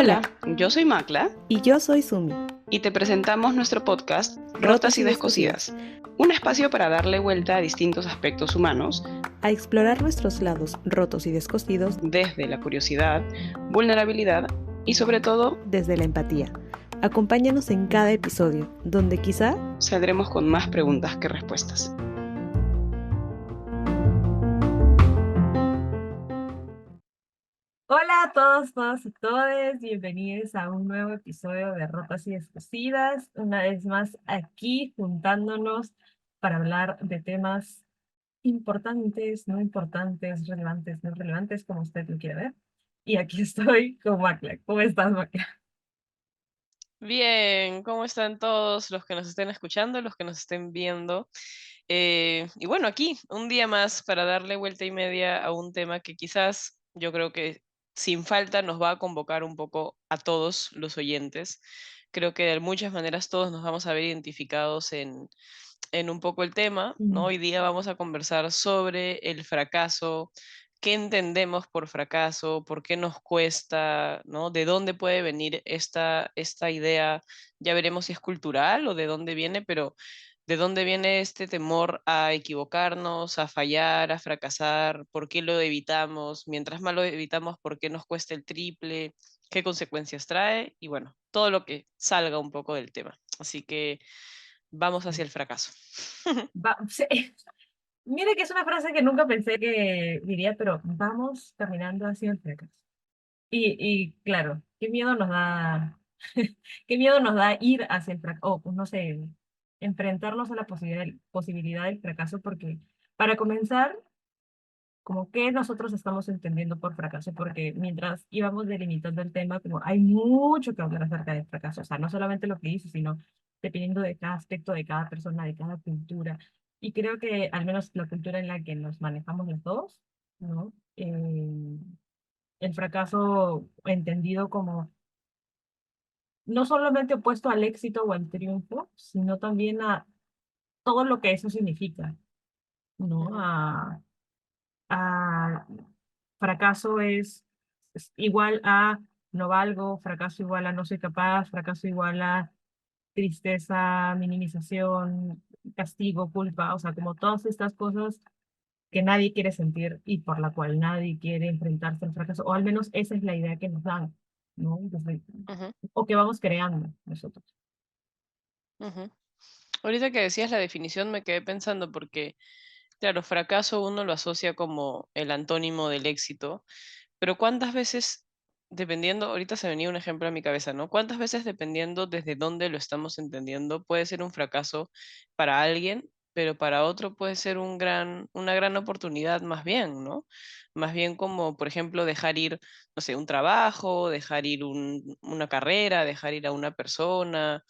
Hola, Hola, yo soy Macla y yo soy Sumi. y te presentamos nuestro podcast Rotas Rotas y y descosidas. Descosidas, un espacio para darle vuelta a distintos aspectos humanos A explorar nuestros lados rotos y descosidos desde la curiosidad, vulnerabilidad y sobre todo desde la empatía. Acompáñanos en cada episodio, donde quizá saldremos con más preguntas que respuestas. Hola a todos, todas y todes, bienvenidos a un nuevo episodio de Rotas y Descosidas, una vez más aquí juntándonos para hablar de temas importantes, relevantes, no relevantes, como usted lo quiera ver. Y aquí estoy con Macla. ¿Cómo estás, Macla? Bien, ¿cómo están todos los que nos estén escuchando, los que nos estén viendo? Y bueno, aquí, un día más para darle vuelta y media a un tema que quizás yo creo que sin falta nos va a convocar un poco a todos los oyentes. Creo que de muchas maneras todos nos vamos a ver identificados en un poco el tema, ¿no? Hoy día vamos a conversar sobre el fracaso, qué entendemos por fracaso, por qué nos cuesta, ¿no? De dónde puede venir esta idea, ya veremos si es cultural o de dónde viene, pero de dónde viene este temor a equivocarnos, a fallar, a fracasar, por qué lo evitamos, mientras más lo evitamos, por qué nos cuesta el triple, qué consecuencias trae y bueno, todo lo que salga un poco del tema. Así que vamos hacia el fracaso. Sí, mire que es una frase que nunca pensé que diría, pero vamos caminando hacia el fracaso. Y claro, qué miedo nos da, qué miedo nos da ir hacia el fracaso, o pues, no sé, enfrentarnos a la posibilidad del fracaso, porque para comenzar, como que nosotros estamos entendiendo por fracaso, porque mientras íbamos delimitando el tema, como hay mucho que hablar acerca del fracaso, o sea, no solamente lo que hice, sino dependiendo de cada aspecto, de cada persona, de cada cultura. Y creo que al menos la cultura en la que nos manejamos los dos, ¿no? El fracaso entendido como no solamente opuesto al éxito o al triunfo, sino también a todo lo que eso significa, ¿no? Ujú, A fracaso es igual a no valgo, fracaso igual a no soy capaz, fracaso igual a tristeza, minimización, castigo, culpa, o sea, como todas estas cosas que nadie quiere sentir y por la cual nadie quiere enfrentarse al fracaso, o al menos esa es la idea que nos dan, ¿no? ujú, O que vamos creando nosotros. ujú. Ahorita que decías la definición me quedé pensando porque, claro, fracaso uno lo asocia como el antónimo del éxito, pero ¿cuántas veces, dependiendo, ahorita se venía un ejemplo a mi cabeza, ¿no? ¿Cuántas veces dependiendo desde dónde lo estamos entendiendo puede ser un fracaso para alguien, pero para otro puede ser una gran oportunidad más bien, ¿no? Más bien como, por ejemplo, dejar ir, no sé, un trabajo, dejar ir una carrera, dejar ir a una persona,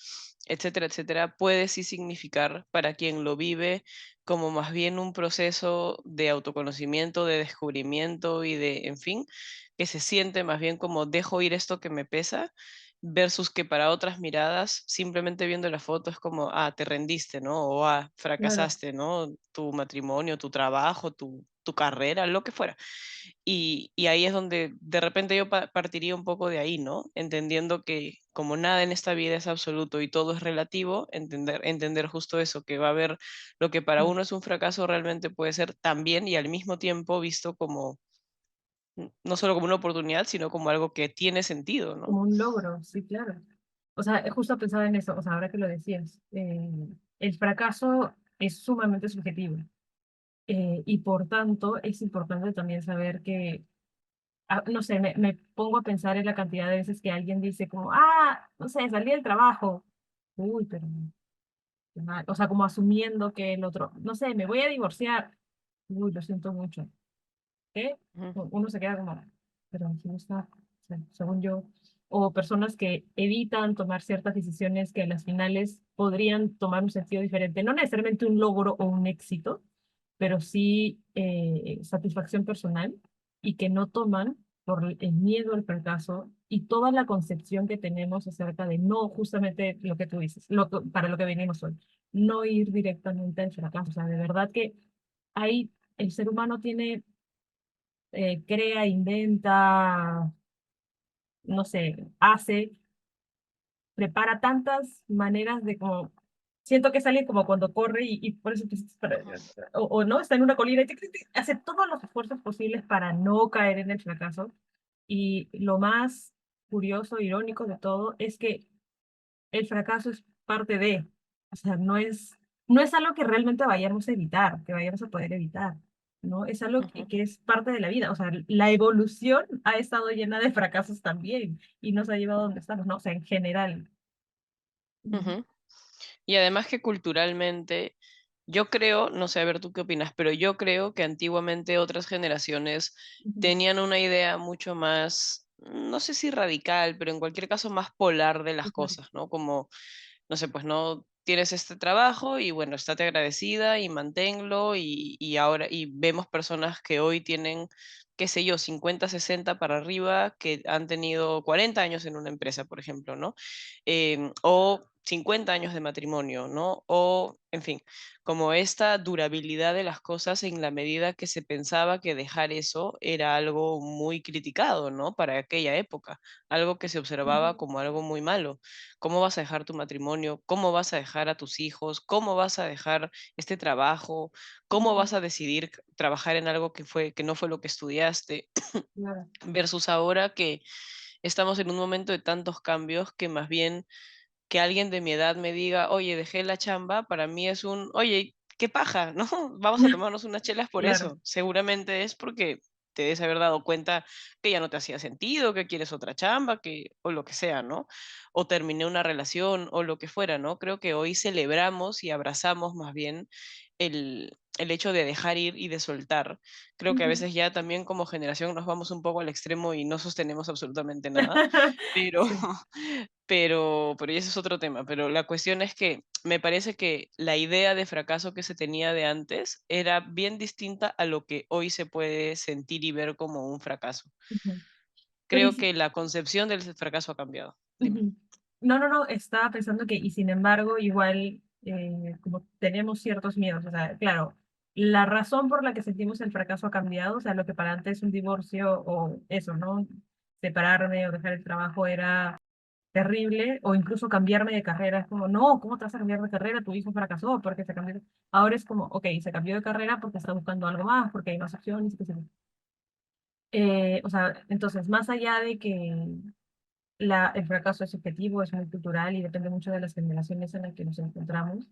etcétera, etcétera, puede sí significar para quien lo vive como más bien un proceso de autoconocimiento, de descubrimiento y de, en fin, que se siente más bien como dejo ir esto que me pesa, versus que para otras miradas, simplemente viendo la foto es como, ah, te rendiste, ¿no? O ah, Claro. fracasaste, ¿no? Tu matrimonio, tu trabajo, tu carrera, lo que fuera. Y ahí es donde de repente yo partiría un poco de ahí, ¿no? Entendiendo que como nada en esta vida es absoluto y todo es relativo, entender justo eso, que va a haber lo que para uno es un fracaso realmente puede ser también y al mismo tiempo visto como no solo como una oportunidad, sino como algo que tiene sentido, ¿no? Como un logro, sí, claro. O sea, justo pensaba en eso, o sea, ahora que lo decías, el fracaso es sumamente subjetivo y por tanto es importante también saber que, no sé, me pongo a pensar en la cantidad de veces que alguien dice como, no sé, salí del trabajo, uy, pero qué mal. O sea, como asumiendo que el otro, no sé, me voy a divorciar, uy, lo siento mucho. ¿Qué? Ujú, Uno se queda como, pero aquí no está, o sea, según yo. O personas que evitan tomar ciertas decisiones que a las finales podrían tomar un sentido diferente. No necesariamente un logro o un éxito, pero sí satisfacción personal y que no toman por el miedo al fracaso y toda la concepción que tenemos acerca de no justamente lo que tú dices, para lo que venimos hoy, no ir directamente al fracaso. O sea, de verdad que hay, el ser humano tiene crea, inventa, no sé, hace, prepara tantas maneras de como, siento que es alguien como cuando corre y por eso, o no, está en una colina y hace todos los esfuerzos posibles para no caer en el fracaso. Y lo más curioso, irónico de todo es que el fracaso es parte de, o sea, no es algo que realmente vayamos a evitar, que vayamos a poder evitar, ¿no? Es algo que, Ujú, que es parte de la vida, o sea, la evolución ha estado llena de fracasos también y nos ha llevado a donde estamos, ¿no? O sea, en general. Ujú, ujú. Y además que culturalmente, yo creo, no sé, a ver tú qué opinas, pero yo creo que antiguamente otras generaciones ujú, tenían una idea mucho más, no sé si radical, pero en cualquier caso más polar de las ujú, cosas, ¿no? Como, no sé, pues no tienes este trabajo y bueno, estate agradecida y manténlo y ahora, y vemos personas que hoy tienen, qué sé yo, 50 60 para arriba, que han tenido 40 años en una empresa, por ejemplo, ¿no? O 50 años de matrimonio, ¿no? O, en fin, como esta durabilidad de las cosas en la medida que se pensaba que dejar eso era algo muy criticado, ¿no? Para aquella época, algo que se observaba ujú, como algo muy malo. ¿Cómo vas a dejar tu matrimonio? ¿Cómo vas a dejar a tus hijos? ¿Cómo vas a dejar este trabajo? ¿Cómo ujú, vas a decidir trabajar en algo que no fue lo que estudiaste? claro. Versus ahora que estamos en un momento de tantos cambios que más bien que alguien de mi edad me diga: "Oye, dejé la chamba", para mí es un: "Oye, qué paja, ¿no? Vamos a tomarnos unas chelas por Claro. eso". Seguramente es porque te debes haber dado cuenta que ya no te hacía sentido, que quieres otra chamba, que o lo que sea, ¿no? O terminé una relación o lo que fuera, ¿no? Creo que hoy celebramos y abrazamos más bien el hecho de dejar ir y de soltar. Creo que a Ujú. veces ya también como generación nos vamos un poco al extremo y no sostenemos absolutamente nada, pero Sí. pero ya ese es otro tema, pero la cuestión es que me parece que la idea de fracaso que se tenía de antes era bien distinta a lo que hoy se puede sentir y ver como un fracaso. Ujú. Pero y Creo si- que la concepción del fracaso ha cambiado. Dime. Ujú. No, no, no, estaba pensando que, y sin embargo, igual, como tenemos ciertos miedos, o sea, claro, la razón por la que sentimos el fracaso ha cambiado, o sea, lo que para antes un divorcio o eso, ¿no? Separarme o dejar el trabajo era terrible, o incluso cambiarme de carrera, es como, no, ¿cómo te vas a cambiar de carrera? Tu hijo fracasó porque se cambió. Ahora es como, ok, se cambió de carrera porque está buscando algo más, porque hay más opciones, qué sé yo. O sea, entonces, más allá de que el fracaso es subjetivo, es muy cultural y depende mucho de las generaciones en las que nos encontramos,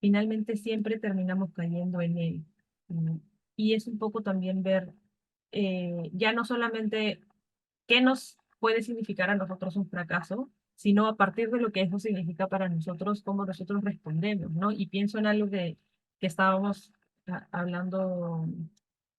finalmente siempre terminamos cayendo en él. Mm, Y es un poco también ver ya no solamente qué nos puede significar a nosotros un fracaso, sino a partir de lo que eso significa para nosotros, cómo nosotros respondemos, ¿no? Y pienso en algo que estábamos hablando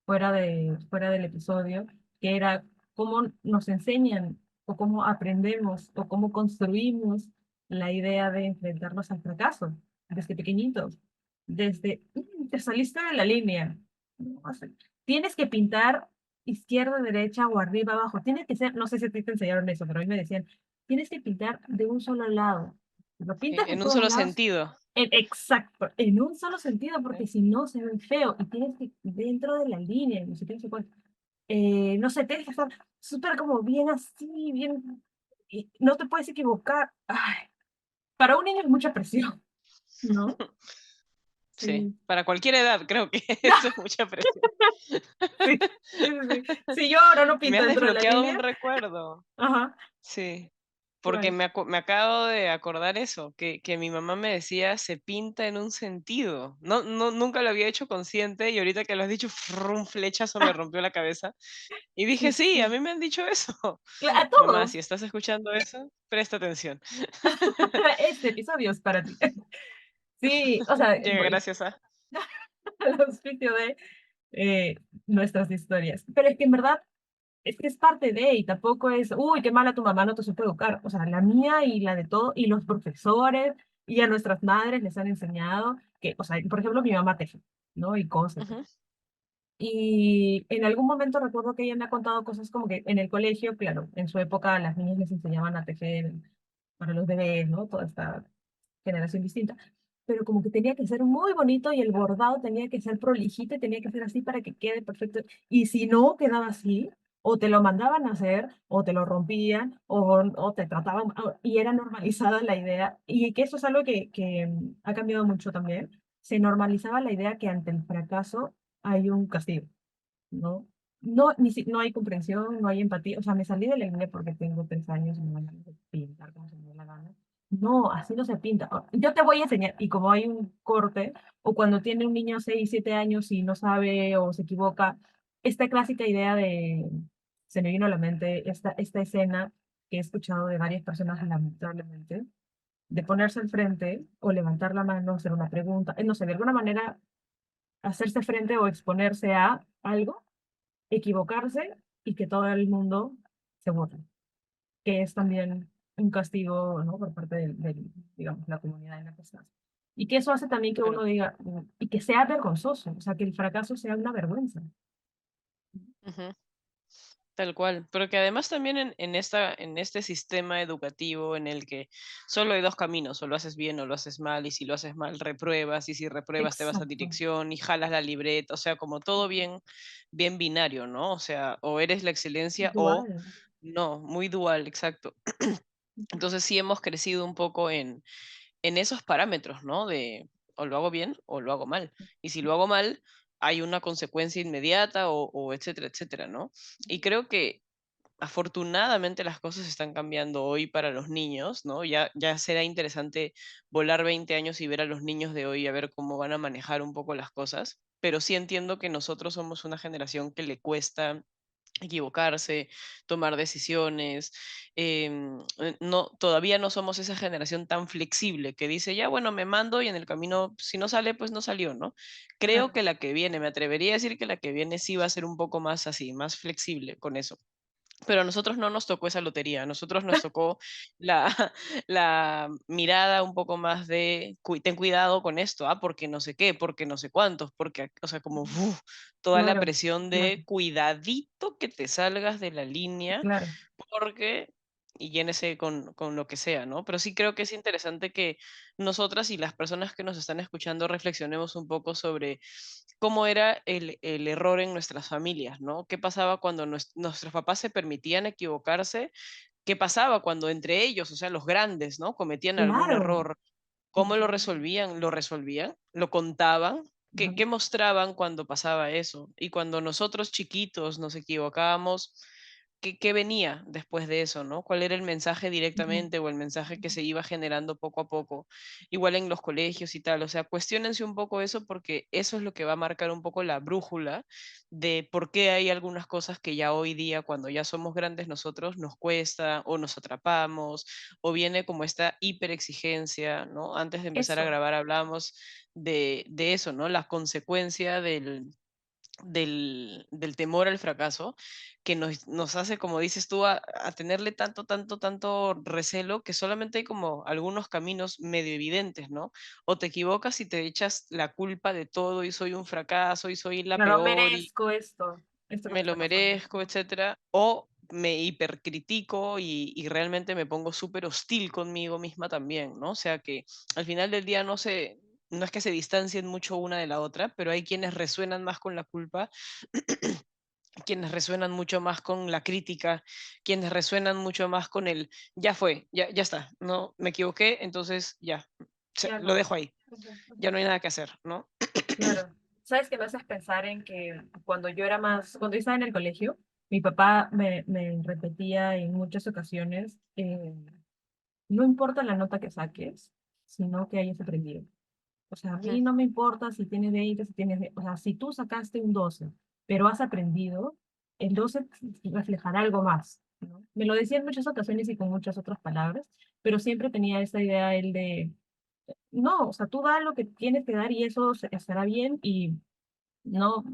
fuera del episodio, que era cómo nos enseñan o cómo aprendemos o cómo construimos la idea de enfrentarnos al fracaso desde pequeñitos, desde te saliste de la línea, no, tienes que pintar izquierda, derecha o arriba, abajo, tiene que ser, no sé si a ti te enseñaron eso, pero a mí me decían, tienes que pintar de un solo lado, lo pintas de En un todos solo lados sentido. exacto, en un solo sentido, porque Sí. si no se ve feo y tienes que dentro de la línea, no sé qué, no sé cuál, no sé, tienes que estar súper como bien así, bien, y no te puedes equivocar. Ay, para un niño es mucha presión, ¿no? Sí, Sí, para cualquier edad creo que eso es mucha presión. sí, sí, sí. Si yo ahora no Me pinto has dentro de la desbloqueado un línea, recuerdo. ajá, Sí. Porque ¿cuál? me acabo de acordar eso, que mi mamá me decía: "Se pinta en un sentido". Nunca lo había hecho consciente, y ahorita que lo has dicho, un flechazo me rompió la cabeza. Y Sí, dije: "Sí, a sí, mí me han dicho eso". a Mamá, todos. si estás escuchando eso, presta atención. Este episodio es para ti. Sí, o sea, Llega gracias a al auspicio de eh, nuestras historias. Pero es que en verdad, es que es parte de, y tampoco es, uy, qué mala tu mamá, no te supo educar. O sea, la mía y la de todo, y los profesores, y a nuestras madres les han enseñado que, o sea, por ejemplo, mi mamá teje, ¿no? Y cosas. ujú, Y en algún momento recuerdo que ella me ha contado cosas como que en el colegio, claro, en su época a las niñas les enseñaban a tejer para los bebés, ¿no? Toda esta generación distinta. Pero como que tenía que ser muy bonito y el bordado tenía que ser prolijito y tenía que ser así para que quede perfecto. Y si no quedaba así, o te lo mandaban a hacer, o te lo rompían, o te trataban, y era normalizada la idea, y que eso es algo que ha cambiado mucho también. Se normalizaba la idea que ante el fracaso hay un castigo, ¿no? No, no hay comprensión, no hay empatía. O sea, me salí del INE porque tengo 3 años y me van a pintar como se me dé la gana. No, así no se pinta. Yo te voy a enseñar. Y como hay un corte, o cuando tiene un niño 6 7 años y no sabe o se equivoca, esta clásica idea de, se me vino a la mente esta escena que he escuchado de varias personas lamentablemente, de ponerse al frente o levantar la mano, hacer una pregunta, no sé, de alguna manera hacerse frente o exponerse a algo, equivocarse y que todo el mundo se vote, que es también un castigo, ¿no? Por parte digamos, la comunidad en la que estás. Y que eso hace también que Claro. uno diga, y que sea vergonzoso, o sea, que el fracaso sea una vergüenza. Ujú. Tal cual, pero que además también en este sistema educativo en el que solo hay dos caminos, o lo haces bien o lo haces mal, y si lo haces mal repruebas, y si repruebas te vas a Exacto. dirección y jalas la libreta, o sea, como todo bien, bien binario, ¿no? O sea, o eres la excelencia o Dual. no, muy dual, exacto. Entonces sí hemos crecido un poco en esos parámetros, ¿no? De o lo hago bien o lo hago mal. Y si lo hago mal, hay una consecuencia inmediata o etcétera, etcétera, ¿no? Y creo que afortunadamente las cosas están cambiando hoy para los niños, ¿no? Ya será interesante volar 20 años y ver a los niños de hoy, a ver cómo van a manejar un poco las cosas. Pero sí entiendo que nosotros somos una generación que le cuesta equivocarse, tomar decisiones. No, todavía no somos esa generación tan flexible que dice, ya bueno, me mando y en el camino, si no sale, pues no salió, ¿no? Creo Claro, que la que viene, me atrevería a decir que la que viene sí va a ser un poco más así, más flexible con eso. Pero a nosotros no nos tocó esa lotería, a nosotros nos tocó la, la mirada un poco más de ten cuidado con esto, porque no sé qué, porque no sé cuántos, porque, o sea, como toda la claro, presión claro, de cuidadito que te salgas de la línea, claro. porque, y llénese con lo que sea, ¿no? Pero sí creo que es interesante que nosotras y las personas que nos están escuchando reflexionemos un poco sobre cómo era el error en nuestras familias, ¿no? ¿Qué pasaba cuando nuestros papás se permitían equivocarse? ¿Qué pasaba cuando entre ellos, o sea, los grandes, ¿no? Cometían algún Claro. error. ¿Cómo lo resolvían? ¿Lo resolvían? ¿Lo contaban? ¿Qué mostraban cuando pasaba eso? Y cuando nosotros chiquitos nos equivocábamos, ¿qué venía después de eso, no? ¿Cuál era el mensaje directamente o el mensaje que se iba generando poco a poco? Igual en los colegios y tal, o sea, cuestiónense un poco eso porque eso es lo que va a marcar un poco la brújula de por qué hay algunas cosas que ya hoy día, cuando ya somos grandes nosotros, nos cuesta o nos atrapamos o viene como esta hiperexigencia, ¿no? Antes de empezar a Eso. grabar hablábamos de eso, ¿no? La consecuencia del temor al fracaso, que nos hace, como dices tú, a tenerle tanto, tanto, tanto recelo que solamente hay como algunos caminos medio evidentes, ¿no? O te equivocas y te echas la culpa de todo y soy un fracaso y soy la No lo peor y merezco esto que me me lo está pasando. merezco, etcétera, o me hipercritico y realmente me pongo súper hostil conmigo misma también, ¿no? O sea que al final del día no es que se distancien mucho una de la otra, pero hay quienes resuenan más con la culpa, quienes resuenan mucho más con la crítica, quienes resuenan mucho más con el ya fue, ya está, no me equivoqué, entonces ya, Ya lo no. dejo ahí, ya no hay nada que hacer, ¿no? Claro. ¿Sabes qué me haces pensar en que cuando yo estaba en el colegio, mi papá me repetía en muchas ocasiones, no importa la nota que saques, sino que hayas aprendido. O sea, a Ujú, mí no me importa si tienes 20, si tienes, o sea, si tú sacaste un 12, pero has aprendido, el 12 reflejará algo más, ¿no? Me lo decía en muchas ocasiones y con muchas otras palabras, pero siempre tenía esa idea él de, no, o sea, tú da lo que tienes que dar y eso estará bien y no,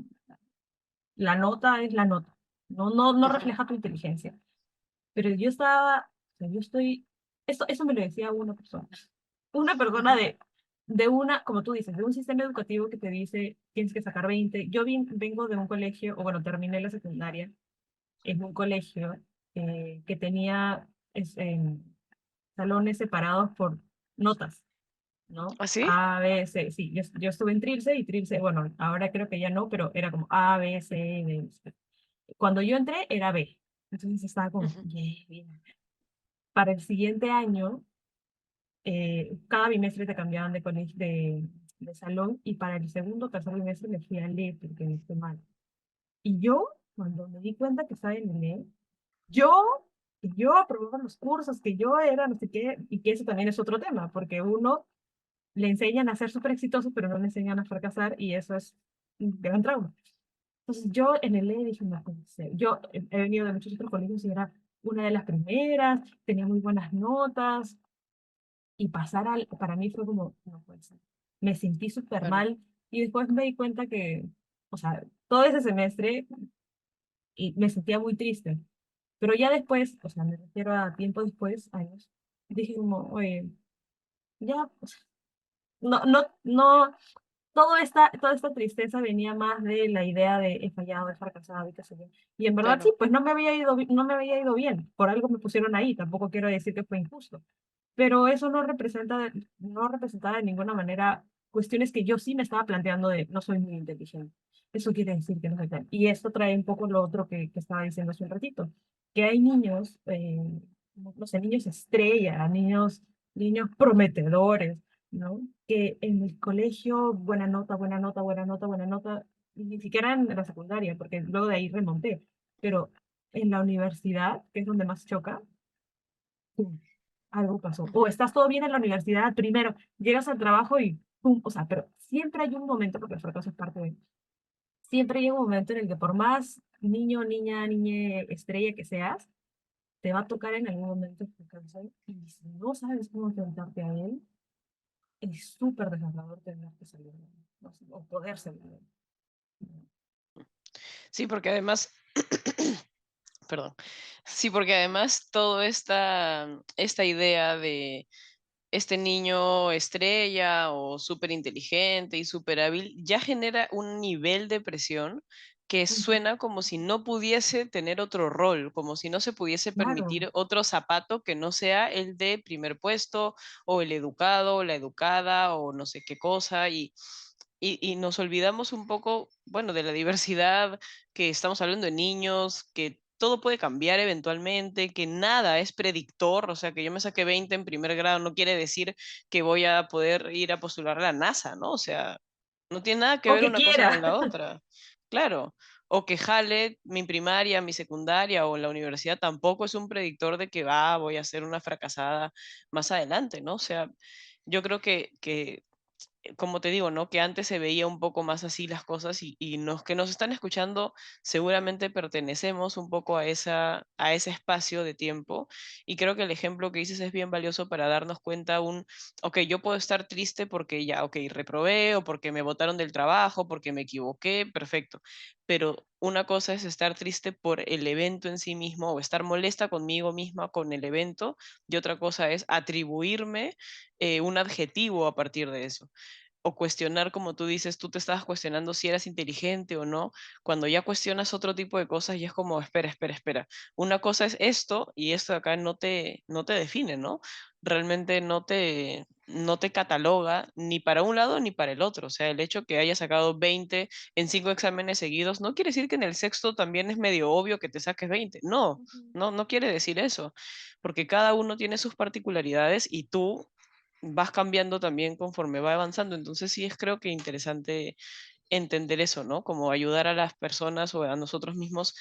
la nota es la nota, no ujú, refleja tu inteligencia. Pero yo estaba, o sea, yo estoy, eso me lo decía una persona ujú. como tú dices, de un sistema educativo que te dice tienes que sacar 20. Yo vengo de un colegio, o bueno, terminé la secundaria en un colegio que tenía salones separados por notas, ¿no? ¿Así? A, B, C, sí, yo estuve en Trilce y Trilce, bueno, ahora creo que ya no, pero era como A, B, C, D, C. Cuando yo entré era B. Entonces estaba como, Ujú. "Yeah, bien". Para el siguiente año, cada bimestre te cambiaban de salón y para el segundo o tercer bimestre me fui a LE porque me fue mal. Y yo, cuando me di cuenta que estaba en LE, yo, que yo aprobaba los cursos, que yo era no sé qué, y que eso también es otro tema, porque uno le enseñan a ser súper exitoso, pero no le enseñan a fracasar y eso es un gran trauma. Entonces yo en el E dije, no puede ser. Yo he venido de muchos otros colegios y era una de las primeras, tenía muy buenas notas y pasar para mí fue como, no puede ser. Me sentí súper Claro, mal y después me di cuenta que, o sea, todo ese semestre y me sentía muy triste. Pero ya después, o sea, me refiero a tiempo después, años, dije como, oye, ya, o sea, no, toda esta tristeza venía más de la idea de he fallado, he fracasado y qué sé yo. Y en verdad sí, claro. pues no me había ido, no me había ido bien, por algo me pusieron ahí, tampoco quiero decir que fue injusto, pero eso no representaba de ninguna manera cuestiones que yo sí me estaba planteando de no soy muy inteligente. Eso quiere decir que no soy tal. Y esto trae un poco lo otro que estaba diciendo hace un ratito, que hay niños, no sé, niños estrella, niños prometedores, ¿no? Que en el colegio, buena nota, buena nota, buena nota, buena nota, y ni siquiera en la secundaria, porque luego de ahí remonté, pero en la universidad, que es donde más choca, pum, algo pasó. O Ujú. estás todo bien en la universidad, primero llegas al trabajo y pum, o sea, pero siempre hay un momento, porque el fracaso es parte de, siempre llega un momento en el que por más niño, niña, niñe, estrella que seas, te va a tocar en algún momento el fracaso y si no sabes cómo enfrentarte a él, es súper desgarrador tener que salir de él, ¿no? O poder salir de él. Sí, porque además, perdón, sí, porque además toda esta idea de este niño estrella o súper inteligente y súper hábil ya genera un nivel de presión que Ujú. suena como si no pudiese tener otro rol, como si no se pudiese Claro, permitir otro zapato que no sea el de primer puesto o el educado o la educada o no sé qué cosa y nos olvidamos un poco, bueno, de la diversidad, que estamos hablando de niños, que todo puede cambiar eventualmente, que nada es predictor, o sea, que yo me saqué 20 en primer grado no quiere decir que voy a poder ir a postular a la NASA, ¿no? O sea, no tiene nada que o ver que una cosa con quiera. la otra. Claro. O que jale mi primaria, mi secundaria o la universidad tampoco es un predictor de que voy a ser una fracasada más adelante, ¿no? O sea, yo creo que como te digo, ¿no? Que antes se veía un poco más así las cosas y los que nos están escuchando seguramente pertenecemos un poco a ese espacio de tiempo y creo que el ejemplo que dices es bien valioso para darnos cuenta ok, yo puedo estar triste porque ya, ok, reprobé o porque me botaron del trabajo, porque me equivoqué, perfecto, pero una cosa es estar triste por el evento en sí mismo o estar molesta conmigo misma con el evento y otra cosa es atribuirme un adjetivo a partir de eso o cuestionar, como tú dices, tú te estabas cuestionando si eras inteligente o no, cuando ya cuestionas otro tipo de cosas y es como, espera, espera, espera, una cosa es esto y esto de acá no te define, ¿no? Realmente no te cataloga ni para un lado ni para el otro, o sea, el hecho que hayas sacado 20 en 5 exámenes seguidos no quiere decir que en el sexto también es medio obvio que te saques 20, no, Ujú. no quiere decir eso, porque cada uno tiene sus particularidades y tú vas cambiando también conforme va avanzando. Entonces sí es creo que interesante entender eso, ¿no? Como ayudar a las personas o a nosotros mismos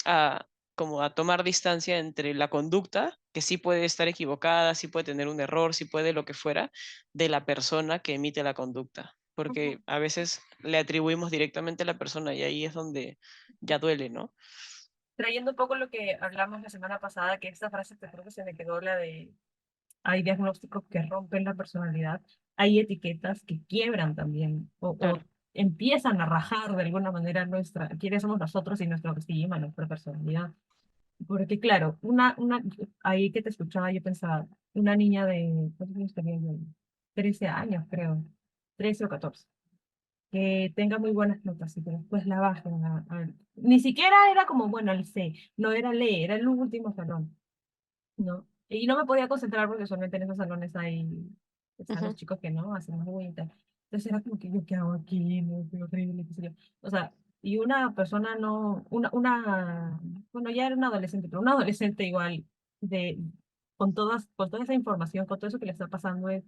a como a tomar distancia entre la conducta, que sí puede estar equivocada, sí puede tener un error, sí puede lo que fuera, de la persona que emite la conducta. Ujú. Porque a veces le atribuimos directamente a la persona y ahí es donde ya duele, ¿no? Trayendo un poco lo que hablamos la semana pasada, que esta frase te creo que se me quedó la de hay diagnósticos que rompen la personalidad, hay etiquetas que quiebran también o Claro. empiezan a rajar de alguna manera quiénes somos nosotros y nuestra autoestima, nuestra personalidad. Porque claro, ahí que te escuchaba yo pensaba, una niña de, ¿cuántos años tenía yo? 13 años creo, 13 o 14 que tenga muy buenas notas y que después la bajen ni siquiera era como, bueno, el C, no era el E, era el último salón. ¿No? Y no me podía concentrar porque solamente en esos salones están los Ujú. chicos que no hacen muy y tal. Entonces era como que yo qué hago aquí, no, qué horrible, qué sé yo. O sea, y una persona no, bueno, ya era una adolescente, pero una adolescente igual, de, con toda esa información, con todo eso que le está pasando, es,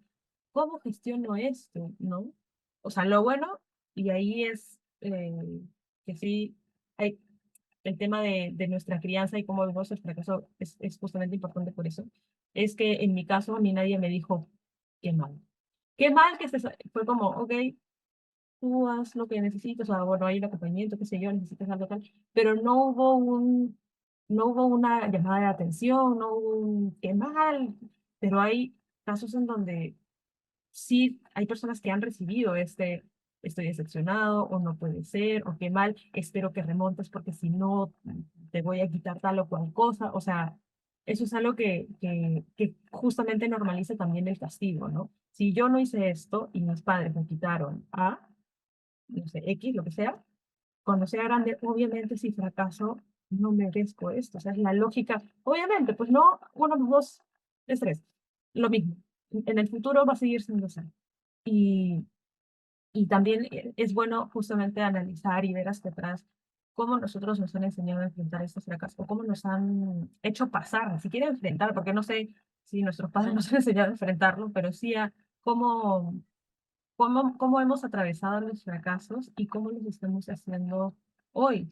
¿cómo gestiono esto? ¿No? O sea, lo bueno, y ahí es que sí, hay, el tema de nuestra crianza y cómo vemos el fracaso es justamente importante por eso, es que en mi caso a mí nadie me dijo, qué mal. Qué mal que fue como, ok, tú haz lo que necesitas, o sea, bueno, hay un acompañamiento, qué sé yo, necesitas algo tal, pero no hubo una llamada de atención, no hubo un, qué mal, pero hay casos en donde sí hay personas que han recibido estoy decepcionado, o no puede ser, o qué mal, espero que remontes porque si no te voy a quitar tal o cual cosa, o sea, eso es algo que justamente normaliza también el castigo, ¿no? Si yo no hice esto y mis padres me quitaron a, no sé, X, lo que sea, cuando sea grande, obviamente si fracaso, no merezco esto, o sea, es la lógica, obviamente, pues no, uno más dos es tres, lo mismo, en el futuro va a seguir siendo así. Y, y también es bueno justamente analizar y ver hacia atrás cómo nosotros nos han enseñado a enfrentar estos fracasos, o cómo nos han hecho pasar, ni siquiera enfrentar, porque no sé si nuestros padres Ujú, nos han enseñado a enfrentarlo, pero sí a cómo hemos atravesado los fracasos y cómo los estamos haciendo hoy.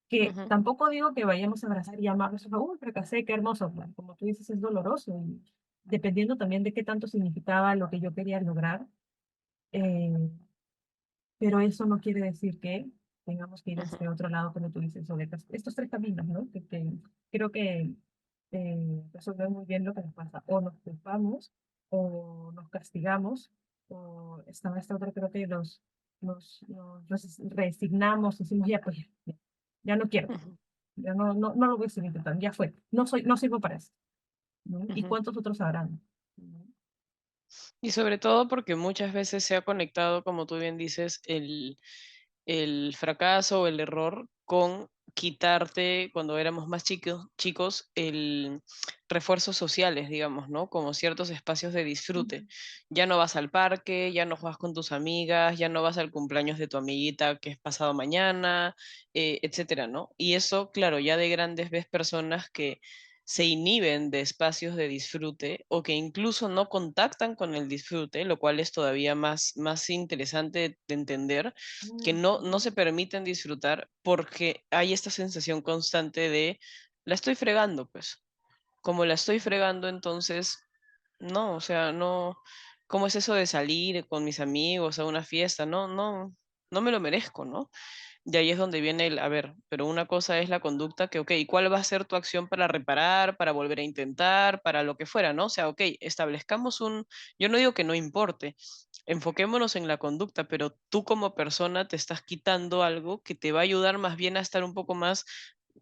Que ujú, tampoco digo que vayamos a abrazar y amarnos, uy, fracasé, qué hermoso. Bueno, como tú dices, es doloroso y dependiendo también de qué tanto significaba lo que yo quería lograr. eh, pero eso no quiere decir que tengamos que ir a ujú, este otro lado, como tú dices, sobre estos tres caminos, ¿no? Que creo que resuelven muy bien lo que nos pasa. O nos culpamos, o nos castigamos, o esta otra creo que nos resignamos, decimos, ya, pues, ya no quiero, ujú, ya no lo voy a seguir intentando, ya fue, no sirvo para eso, ¿no? ¿Y ujú. cuántos otros habrán? ¿No? Y sobre todo porque muchas veces se ha conectado, como tú bien dices, el fracaso o el error con quitarte, cuando éramos más chicos, el refuerzos sociales, digamos, ¿no? Como ciertos espacios de disfrute. Ya no vas al parque, ya no juegas con tus amigas, ya no vas al cumpleaños de tu amiguita que es pasado mañana, etcétera, ¿no? Y eso, claro, ya de grandes ves personas que se inhiben de espacios de disfrute o que incluso no contactan con el disfrute, lo cual es todavía más interesante de entender, que no se permiten disfrutar porque hay esta sensación constante de la estoy fregando, pues. Como la estoy fregando, entonces, no, o sea, no, ¿cómo es eso de salir con mis amigos a una fiesta? No me lo merezco, ¿no? De ahí es donde viene el, a ver, pero una cosa es la conducta que, ok, ¿cuál va a ser tu acción para reparar, para volver a intentar, para lo que fuera, ¿no? O sea, ok, establezcamos yo no digo que no importe, enfoquémonos en la conducta, pero tú como persona te estás quitando algo que te va a ayudar más bien a estar un poco más,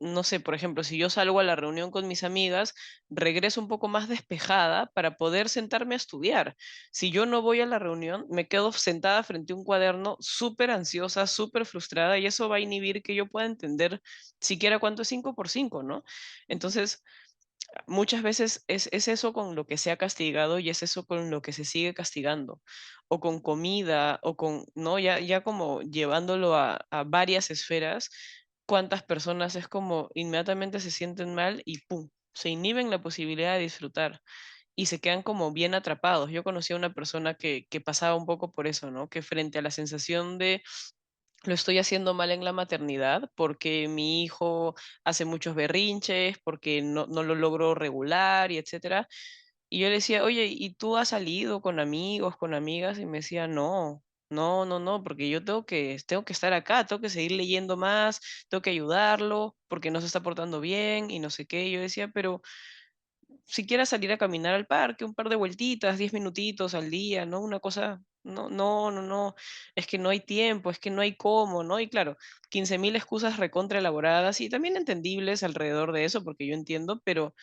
no sé, por ejemplo, si yo salgo a la reunión con mis amigas, regreso un poco más despejada para poder sentarme a estudiar. Si yo no voy a la reunión, me quedo sentada frente a un cuaderno súper ansiosa, súper frustrada, y eso va a inhibir que yo pueda entender siquiera cuánto es 5 por 5, ¿no? Entonces, muchas veces es eso con lo que se ha castigado y es eso con lo que se sigue castigando, o con comida, o con, ¿no? Ya como llevándolo a varias esferas, cuántas personas es como inmediatamente se sienten mal y ¡pum! Se inhiben la posibilidad de disfrutar y se quedan como bien atrapados. Yo conocí a una persona que pasaba un poco por eso, ¿no? Que frente a la sensación de lo estoy haciendo mal en la maternidad porque mi hijo hace muchos berrinches, porque no lo logro regular y etcétera. Y yo le decía, oye, ¿y tú has salido con amigos, con amigas? Y me decía, no, porque yo tengo que estar acá, tengo que seguir leyendo más, tengo que ayudarlo, porque no se está portando bien y no sé qué. Y yo decía, pero siquiera salir a caminar al parque, un par de vueltitas, 10 minutitos al día, ¿no? Una cosa, no, es que no hay tiempo, es que no hay cómo, ¿no? Y claro, 15.000 excusas recontra elaboradas y también entendibles alrededor de eso, porque yo entiendo, pero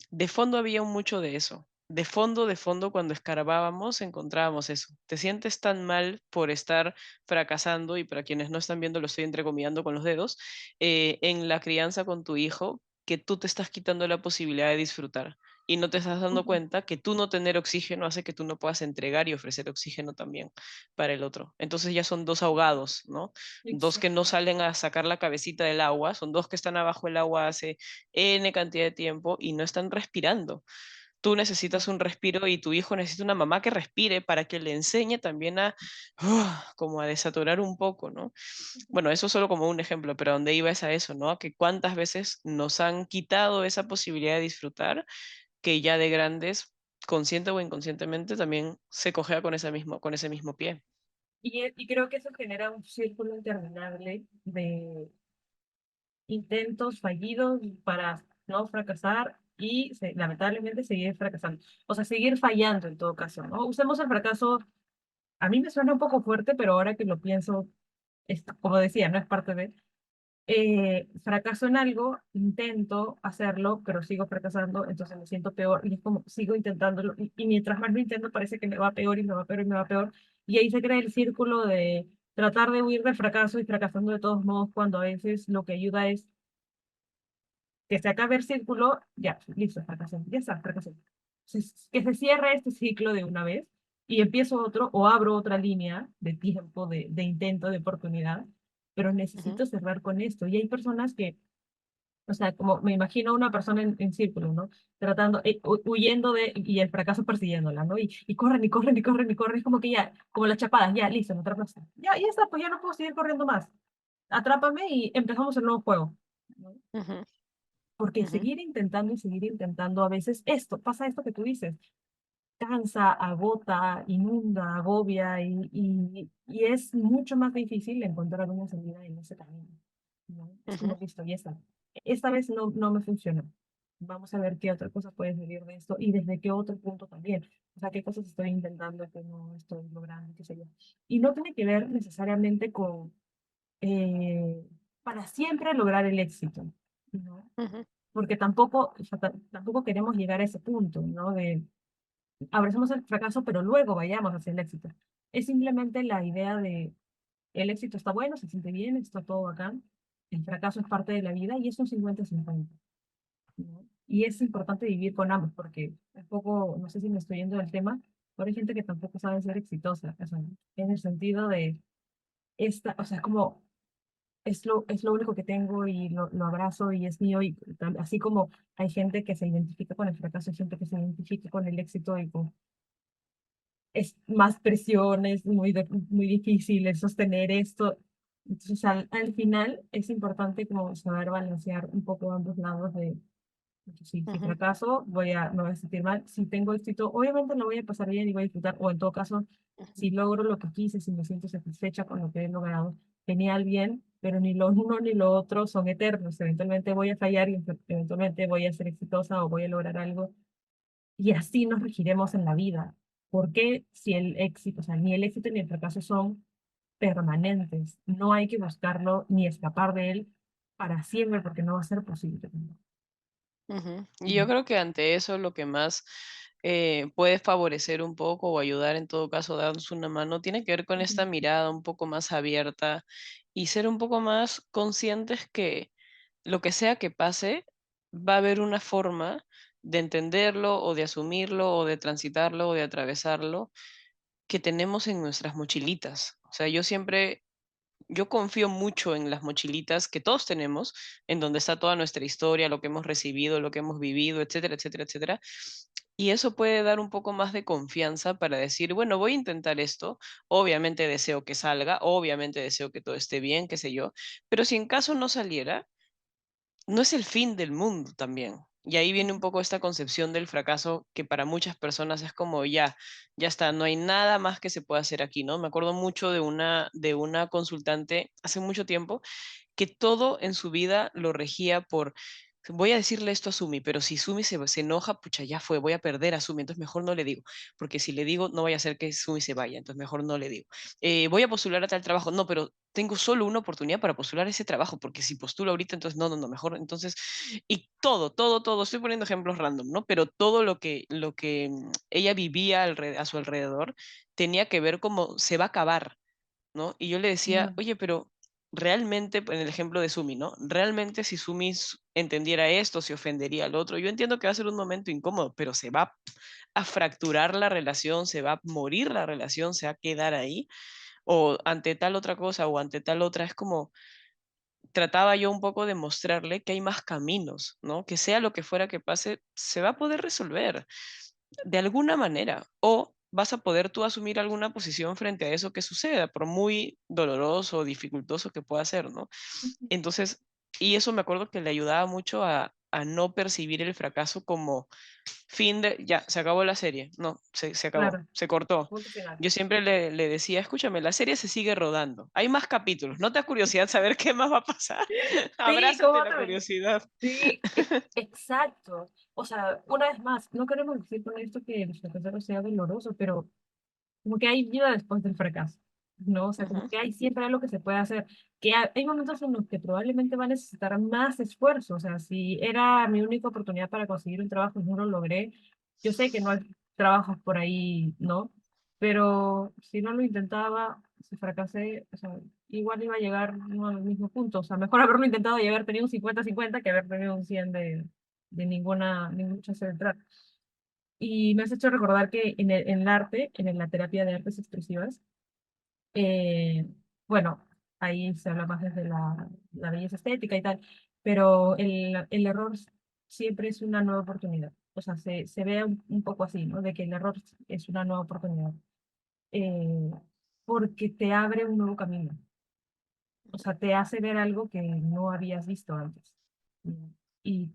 de fondo había un mucho de eso. De fondo, cuando escarbábamos, encontrábamos eso. Te sientes tan mal por estar fracasando, y para quienes no están viendo, lo estoy entrecomillando con los dedos, en la crianza con tu hijo, que tú te estás quitando la posibilidad de disfrutar. y no te estás dando Ujú. cuenta que tú no tener oxígeno hace que tú no puedas entregar y ofrecer oxígeno también para el otro. Entonces ya son dos ahogados, ¿no? Dos que no Exacto. salen a sacar la cabecita del agua, son dos que están abajo del agua hace N cantidad de tiempo y no están respirando. Tú necesitas un respiro y tu hijo necesita una mamá que respire para que le enseñe también a, como a desaturar un poco, ¿no? Bueno, eso solo como un ejemplo, pero a dónde iba es a eso, ¿no? A que cuántas veces nos han quitado esa posibilidad de disfrutar, que ya de grandes, consciente o inconscientemente, también se cojea con ese mismo pie. Y creo que eso genera un círculo interminable de intentos fallidos para no fracasar y lamentablemente seguir fracasando. O sea, seguir fallando en todo caso, ¿no? Usemos el fracaso, a mí me suena un poco fuerte, pero ahora que lo pienso, como decía, no es parte de... fracaso en algo, intento hacerlo, pero sigo fracasando, entonces me siento peor y es como sigo intentándolo y mientras más lo intento parece que me va peor y me va peor y me va peor y ahí se crea el círculo de tratar de huir del fracaso y fracasando de todos modos cuando a veces lo que ayuda es que se acabe el círculo, ya, listo, fracasé, ya está, fracasé. Que se cierre este ciclo de una vez y empiezo otro o abro otra línea de tiempo, de intento, de oportunidad, pero Ujú, necesito cerrar con esto. Y hay personas que, o sea, como me imagino una persona en círculo, ¿no? Tratando, huyendo de, y el fracaso persiguiéndola, ¿no? Y corren, y corren, y corren, y corren, es como que ya, como las chapadas, ya, listo, me atrapaste. Ya está, pues ya no puedo seguir corriendo más. Atrápame y empezamos el nuevo juego. ¿No? ujú, Porque ujú, seguir intentando y seguir intentando, a veces pasa esto que tú dices, cansa, agota, inunda, agobia y es mucho más difícil encontrar una salida en ese camino. ¿No? Es como ujú, listo, ya está. Esta vez no me funcionó. Vamos a ver qué otra cosa puede salir de esto y desde qué otro punto también. O sea, qué cosas estoy intentando que no estoy logrando, qué sé yo. Y no tiene que ver necesariamente con para siempre lograr el éxito. ¿No? ujú, Porque tampoco, o sea, tampoco queremos llegar a ese punto, ¿no? De abracemos el fracaso, pero luego vayamos hacia el éxito. Es simplemente la idea de el éxito está bueno, se siente bien, está todo bacán, el fracaso es parte de la vida y es un 50-50, ¿no? Y es importante vivir con ambos, porque un poco, no sé si me estoy yendo del tema, pero hay gente que tampoco sabe ser exitosa, o sea, en el sentido de, o sea, como es lo único que tengo y lo abrazo y es mío. Y así como hay gente que se identifica con el fracaso, hay gente que se identifica con el éxito y con es más presiones, muy difícil el sostener esto. Entonces, al final es importante como saber balancear un poco ambos lados de, si ujú, fracaso, me voy a sentir mal. Si tengo éxito, obviamente lo voy a pasar bien y voy a disfrutar. O en todo caso, ujú, si logro lo que quise, si me siento satisfecha con lo que he logrado, genial, bien, pero ni lo uno ni lo otro son eternos. Eventualmente voy a fallar y eventualmente voy a ser exitosa o voy a lograr algo. Y así nos regiremos en la vida. Porque si el éxito, o sea, ni el éxito ni el fracaso son permanentes, no hay que buscarlo ni escapar de él para siempre porque no va a ser posible. ujú. Y yo creo que ante eso lo que más puede favorecer un poco o ayudar en todo caso, darnos una mano, tiene que ver con esta Ujú. mirada un poco más abierta y ser un poco más conscientes que lo que sea que pase, va a haber una forma de entenderlo o de asumirlo o de transitarlo o de atravesarlo que tenemos en nuestras mochilitas. O sea, yo confío mucho en las mochilitas que todos tenemos, en donde está toda nuestra historia, lo que hemos recibido, lo que hemos vivido, etcétera, etcétera, etcétera. Y eso puede dar un poco más de confianza para decir, bueno, voy a intentar esto, obviamente deseo que salga, obviamente deseo que todo esté bien, qué sé yo, pero si en caso no saliera, no es el fin del mundo también. Y ahí viene un poco esta concepción del fracaso que para muchas personas es como ya está, no hay nada más que se pueda hacer aquí, ¿no? Me acuerdo mucho de una consultante hace mucho tiempo que todo en su vida lo regía por, voy a decirle esto a Sumi, pero si Sumi se enoja, pucha, ya fue, voy a perder a Sumi, entonces mejor no le digo, porque si le digo, no vaya a ser que Sumi se vaya, entonces mejor no le digo. Voy a postular a tal trabajo, no, pero tengo solo una oportunidad para postular a ese trabajo, porque si postulo ahorita, entonces no, mejor, entonces, y todo, estoy poniendo ejemplos random, ¿no? Pero todo lo que ella vivía a su alrededor tenía que ver como se va a acabar, ¿no? Y yo le decía, No. oye, pero realmente, en el ejemplo de Sumi, ¿no? Realmente si Sumi entendiera esto, se ofendería al otro. Yo entiendo que va a ser un momento incómodo, pero se va a fracturar la relación, se va a morir la relación, se va a quedar ahí, o ante tal otra cosa, o ante tal otra, es como trataba yo un poco de mostrarle que hay más caminos, ¿no? Que sea lo que fuera que pase, se va a poder resolver de alguna manera, o vas a poder tú asumir alguna posición frente a eso que suceda, por muy doloroso o dificultoso que pueda ser, ¿no? Entonces, y eso me acuerdo que le ayudaba mucho a no percibir el fracaso como fin de, ya, se acabó la serie. No, se acabó, Claro, se cortó. punto final. Yo siempre le decía, escúchame, la serie se sigue rodando. Hay más capítulos. ¿No te da curiosidad saber qué más va a pasar? Sí, Abrázate ¿cómo la te curiosidad. Sí, exacto. O sea, una vez más, no queremos decir con esto que el fracaso sea doloroso, pero como que hay vida después del fracaso, ¿no? O sea, como Ujú, que hay siempre algo que se puede hacer, que hay momentos en los que probablemente va a necesitar más esfuerzo. O sea, si era mi única oportunidad para conseguir un trabajo y no lo logré, yo sé que no hay trabajos por ahí, ¿no? Pero si no lo intentaba, si fracasé, o sea, igual iba a llegar no al mismo punto. O sea, mejor haberlo intentado y haber tenido un 50-50 que haber tenido un 100 de ninguna chance de entrar. Y me has hecho recordar que en el arte, la terapia de artes expresivas, eh, bueno, ahí se habla más desde la belleza estética y tal, pero el error siempre es una nueva oportunidad. O sea, se ve un poco así, ¿no? De que el error es una nueva oportunidad, eh, porque te abre un nuevo camino. O sea, te hace ver algo que no habías visto antes. Y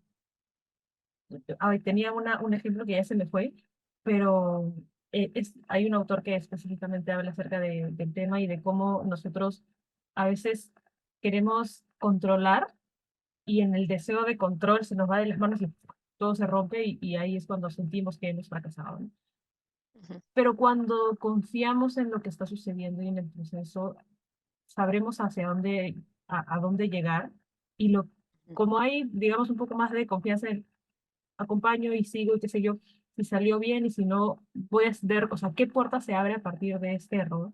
ay, tenía un ejemplo que ya se me fue, pero hay un autor que específicamente habla acerca del tema y de cómo nosotros a veces queremos controlar y en el deseo de control se nos va de las manos y todo se rompe y ahí es cuando sentimos que hemos fracasado, ¿no? ujú, Pero cuando confiamos en lo que está sucediendo y en el proceso, sabremos hacia dónde, a dónde llegar y ujú, como hay, digamos, un poco más de confianza en acompaño y sigo y qué sé yo, si salió bien y si no, voy a ver, o sea, qué puerta se abre a partir de este error.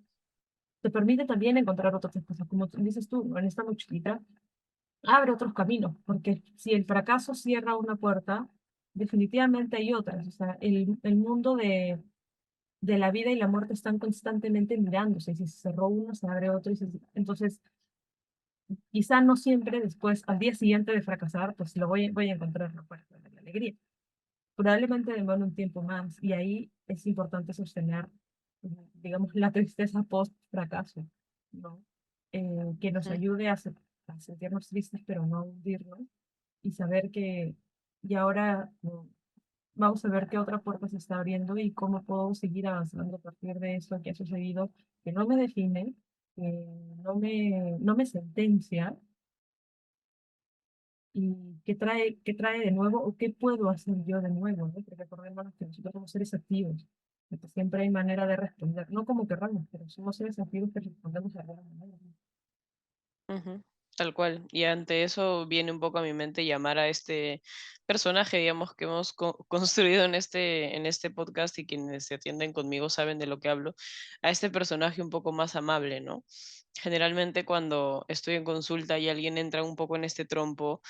Te permite también encontrar otras cosas, como dices tú, en esta mochilita, abre otros caminos, porque si el fracaso cierra una puerta, definitivamente hay otras. O sea, el mundo de la vida y la muerte están constantemente mirándose, y si se cerró uno, se abre otro, entonces quizá no siempre después, al día siguiente de fracasar, pues voy a encontrar la puerta de la alegría. Probablemente demore un tiempo más y ahí es importante sostener, digamos, la tristeza post-fracaso, ¿no? Que nos ujú. ayude a sentirnos tristes, pero no hundirnos y saber que, y ahora vamos a ver qué otra puerta se está abriendo y cómo puedo seguir avanzando a partir de eso que ha sucedido, que no me define, que no me sentencia y qué trae de nuevo o qué puedo hacer yo de nuevo, ¿no? Porque recordemos que nosotros somos seres activos, que siempre hay manera de responder, no como querramos, pero somos seres activos que respondemos de alguna manera, ¿no? Ujú, tal cual. Y ante eso viene un poco a mi mente llamar a este personaje, digamos, que hemos construido en este podcast y quienes se atienden conmigo saben de lo que hablo, a este personaje un poco más amable, ¿no? Generalmente cuando estoy en consulta y alguien entra un poco en este trompo,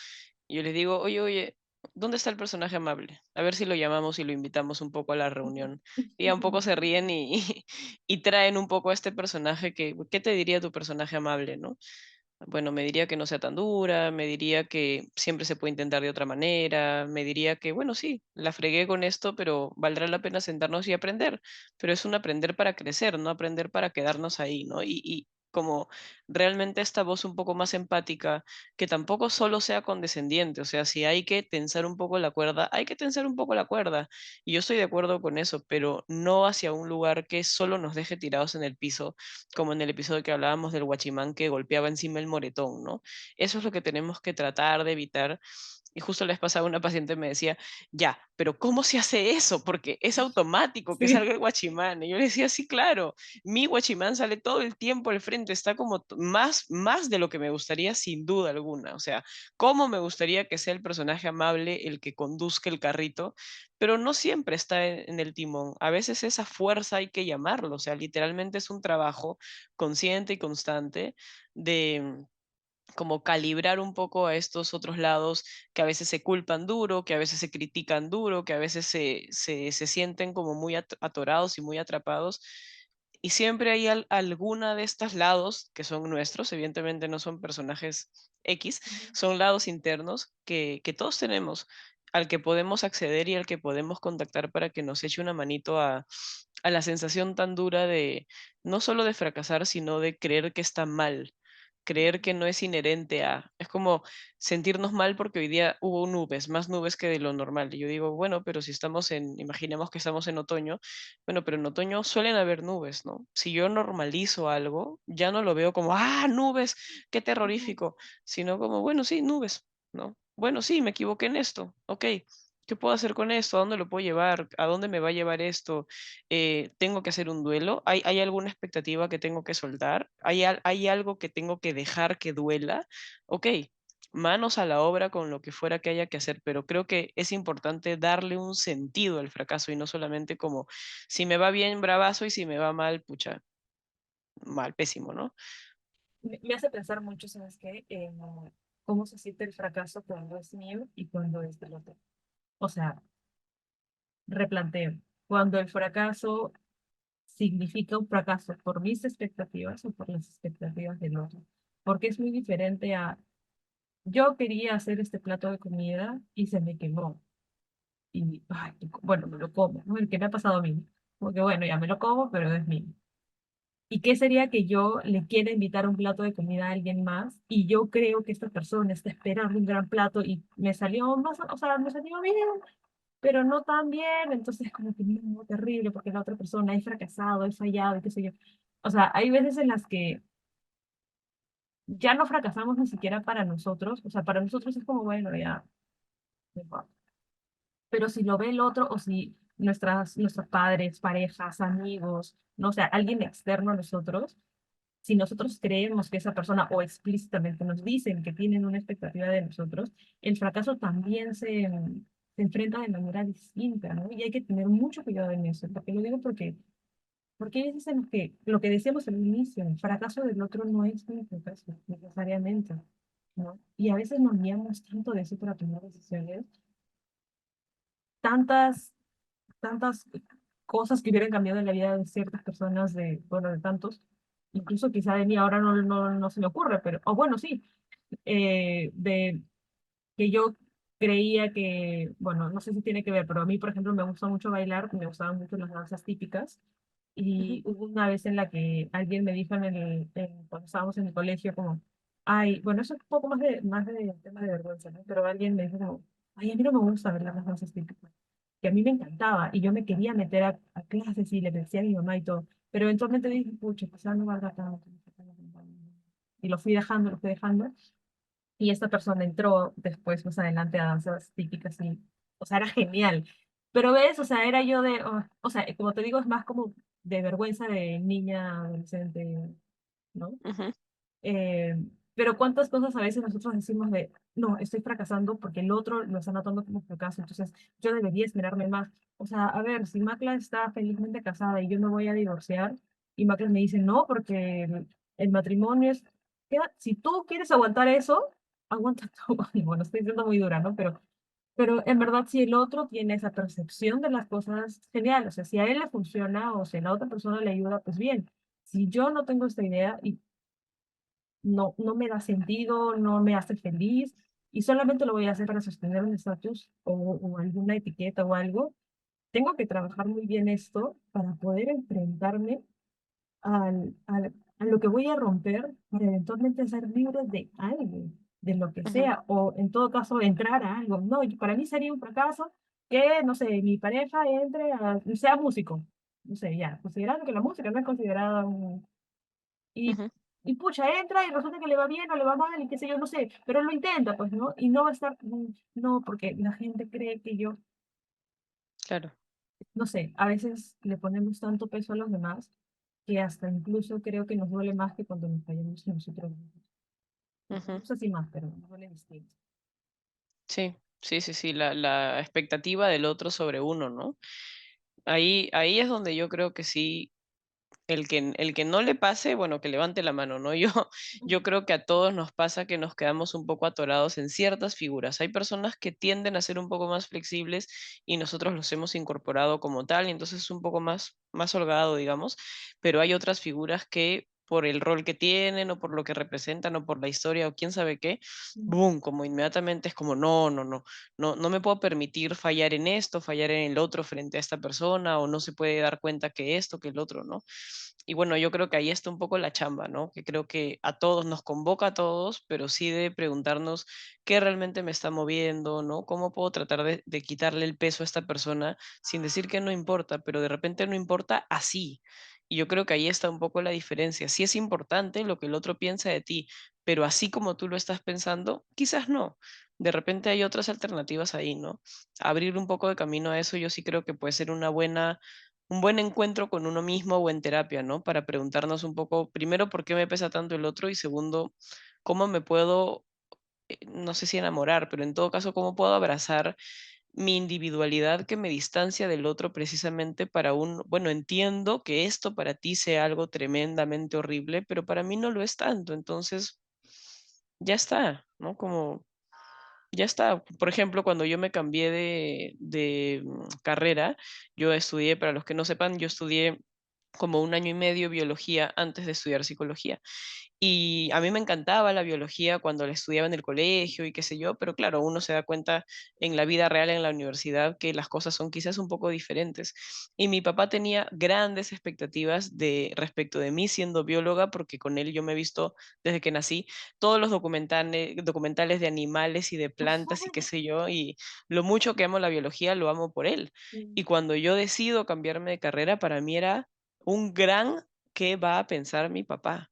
yo les digo, oye, oye, ¿dónde está el personaje amable? A ver si lo llamamos y lo invitamos un poco a la reunión. Y ya un poco se ríen y, y traen un poco a este personaje que, ¿qué te diría tu personaje amable, no? Bueno, me diría que no sea tan dura, me diría que siempre se puede intentar de otra manera, me diría que, bueno, sí, la fregué con esto, pero valdrá la pena sentarnos y aprender. Pero es un aprender para crecer, no aprender para quedarnos ahí, ¿no? Y como realmente esta voz un poco más empática, que tampoco solo sea condescendiente, o sea, si hay que tensar un poco la cuerda, hay que tensar un poco la cuerda. Y yo estoy de acuerdo con eso, pero no hacia un lugar que solo nos deje tirados en el piso como en el episodio que hablábamos del guachimán que golpeaba encima el moretón, ¿no? Eso es lo que tenemos que tratar de evitar. Y justo les pasaba una paciente me decía, ya, pero ¿cómo se hace eso? Porque es automático que Sí, salga el guachimán. Y yo le decía, sí, claro, mi guachimán sale todo el tiempo al frente, está como más de lo que me gustaría sin duda alguna. O sea, cómo me gustaría que sea el personaje amable el que conduzca el carrito, pero no siempre está en el timón. A veces esa fuerza hay que llamarlo, o sea, literalmente es un trabajo consciente y constante de como calibrar un poco a estos otros lados que a veces se culpan duro, que a veces se critican duro, que a veces se sienten como muy atorados y muy atrapados. Y siempre hay alguna de estos lados que son nuestros, evidentemente no son personajes X, Ujú. son lados internos que todos tenemos, al que podemos acceder y al que podemos contactar para que nos eche una manito a la sensación tan dura de no solo de fracasar, sino de creer que está mal, creer que no es inherente a. Es como sentirnos mal porque hoy día hubo nubes, más nubes que de lo normal. Y yo digo, bueno, pero si estamos imaginemos que estamos en otoño, bueno, pero en otoño suelen haber nubes, ¿no? Si yo normalizo algo, ya no lo veo como, ah, nubes, qué Ujú. terrorífico, sino como, bueno, sí, nubes, ¿no? Bueno, sí, me equivoqué en esto, ok. ¿Qué puedo hacer con esto? ¿A dónde lo puedo llevar? ¿A dónde me va a llevar esto? ¿Tengo que hacer un duelo? ¿Hay alguna expectativa que tengo que soltar? ¿Hay algo que tengo que dejar que duela? Ok, manos a la obra con lo que fuera que haya que hacer, pero creo que es importante darle un sentido al fracaso y no solamente como si me va bien, bravazo, y si me va mal, pucha, mal, pésimo, ¿no? Me hace pensar mucho, ¿sabes qué? En cómo se siente el fracaso cuando es mío y cuando es del otro. O sea, replanteo. Cuando el fracaso significa un fracaso por mis expectativas o por las expectativas del otro. Porque es muy diferente a, yo quería hacer este plato de comida y se me quemó. Y, ay, bueno, me lo como, ¿no? El que me ha pasado a mí. Porque bueno, ya me lo como, pero es mío. ¿Y qué sería que yo le quiera invitar un plato de comida a alguien más y yo creo que esta persona está esperando un gran plato y me salió más, o sea, me salió bien, pero no tan bien, entonces como que no, terrible porque la otra persona ha fracasado, ha fallado y qué sé yo. O sea, hay veces en las que ya no fracasamos ni siquiera para nosotros, o sea, para nosotros es como, bueno, ya, no importa. Pero si lo ve el otro o si nuestros padres, parejas, amigos, no sé, alguien externo a nosotros, si nosotros creemos que esa persona o explícitamente nos dicen que tienen una expectativa de nosotros, el fracaso también se enfrenta de manera distinta, ¿no? Y hay que tener mucho cuidado en eso. Porque lo digo porque hay veces en que lo que decíamos al inicio, el fracaso del otro no es un fracaso, necesariamente, ¿no? Y a veces nos guiamos tanto de eso para tomar decisiones, tantas, tantas cosas que hubieran cambiado en la vida de ciertas personas, de, bueno, de tantos, incluso quizá de mí ahora no se me ocurre, pero, o bueno, sí, de que yo creía que, bueno, no sé si tiene que ver, pero a mí, por ejemplo, me gusta mucho bailar, me gustaban mucho las danzas típicas, Ujú, y hubo una vez en la que alguien me dijo cuando estábamos en el colegio, como, ay, bueno, eso es un poco más de tema de vergüenza, ¿no? Pero alguien me dijo, como, ay, a mí no me gusta bailar las danzas típicas, que a mí me encantaba, y yo me quería meter a clases y le decía a mi mamá y todo, pero eventualmente dije, pucha, quizás no valga tanto, y lo fui dejando, y esta persona entró después, más adelante, a danzas típicas y, o sea, era genial. Pero ves, o sea, era yo de, oh, o sea, como te digo, es más como de vergüenza de niña, adolescente, ¿no? ujú, Eh, pero cuántas cosas a veces nosotros decimos de, no, estoy fracasando porque el otro lo está notando como fracaso, entonces yo debería esmerarme más. O sea, a ver, si Macla está felizmente casada y yo me voy a divorciar, y Macla me dice, no, porque el matrimonio es, si tú quieres aguantar eso, aguanta tú. Y bueno, estoy siendo muy dura, ¿no? Pero en verdad, si el otro tiene esa percepción de las cosas, genial. O sea, si a él le funciona o si a la otra persona le ayuda, pues bien. Si yo no tengo esta idea y no me da sentido, no me hace feliz y solamente lo voy a hacer para sostener un estatus o alguna etiqueta o algo, tengo que trabajar muy bien esto para poder enfrentarme a lo que voy a romper para eventualmente ser libre de algo, de lo que ujú, sea, o en todo caso entrar a algo. No, y para mí sería un fracaso que, no sé, mi pareja sea músico. No sé, ya, considerando que la música no es considerada un, y, ujú, y pucha, entra y resulta que le va bien o le va mal y qué sé yo, no sé, pero lo intenta, pues, ¿no? Y no va a estar, no, porque la gente cree que yo, claro. no sé, a veces le ponemos tanto peso a los demás que hasta incluso creo que nos duele más que cuando nos fallamos nosotros mismos. Ujú. No sé si más, pero nos duele distinto. Sí, sí, sí, sí, la expectativa del otro sobre uno, ¿no? Ahí es donde yo creo que sí el que no le pase, bueno, que levante la mano, ¿no? Yo creo que a todos nos pasa que nos quedamos un poco atorados en ciertas figuras. Hay personas que tienden a ser un poco más flexibles y nosotros los hemos incorporado como tal, y entonces es un poco más holgado, digamos, pero hay otras figuras que por el rol que tienen o por lo que representan o por la historia o quién sabe qué, boom, como inmediatamente es como, no me puedo permitir fallar en esto, fallar en el otro frente a esta persona, o no se puede dar cuenta que esto, que el otro, ¿no? Y bueno, yo creo que ahí está un poco la chamba, ¿no? Que creo que a todos nos convoca a todos, pero sí de preguntarnos qué realmente me está moviendo, ¿no? ¿Cómo puedo tratar de quitarle el peso a esta persona sin decir que no importa, pero de repente no importa así? Y yo creo que ahí está un poco la diferencia. Sí es importante lo que el otro piensa de ti, pero así como tú lo estás pensando, quizás no. De repente hay otras alternativas ahí, ¿no? Abrir un poco de camino a eso, yo sí creo que puede ser un buen encuentro con uno mismo o en terapia, ¿no? Para preguntarnos un poco, primero, por qué me pesa tanto el otro y segundo, cómo me puedo, no sé si enamorar, pero en todo caso, cómo puedo abrazar mi individualidad que me distancia del otro precisamente para bueno, entiendo que esto para ti sea algo tremendamente horrible, pero para mí no lo es tanto, entonces ya está, ¿no? Como ya está. Por ejemplo, cuando yo me cambié de carrera, yo estudié, para los que no sepan, yo estudié como un año y medio biología antes de estudiar psicología. Y a mí me encantaba la biología cuando la estudiaba en el colegio y qué sé yo, pero claro, uno se da cuenta en la vida real, en la universidad, que las cosas son quizás un poco diferentes. Y mi papá tenía grandes expectativas respecto de mí siendo bióloga, porque con él yo me he visto desde que nací todos los documentales de animales y de plantas y qué sé yo, y lo mucho que amo la biología lo amo por él. Y cuando yo decido cambiarme de carrera, para mí era un gran ¿qué va a pensar mi papá?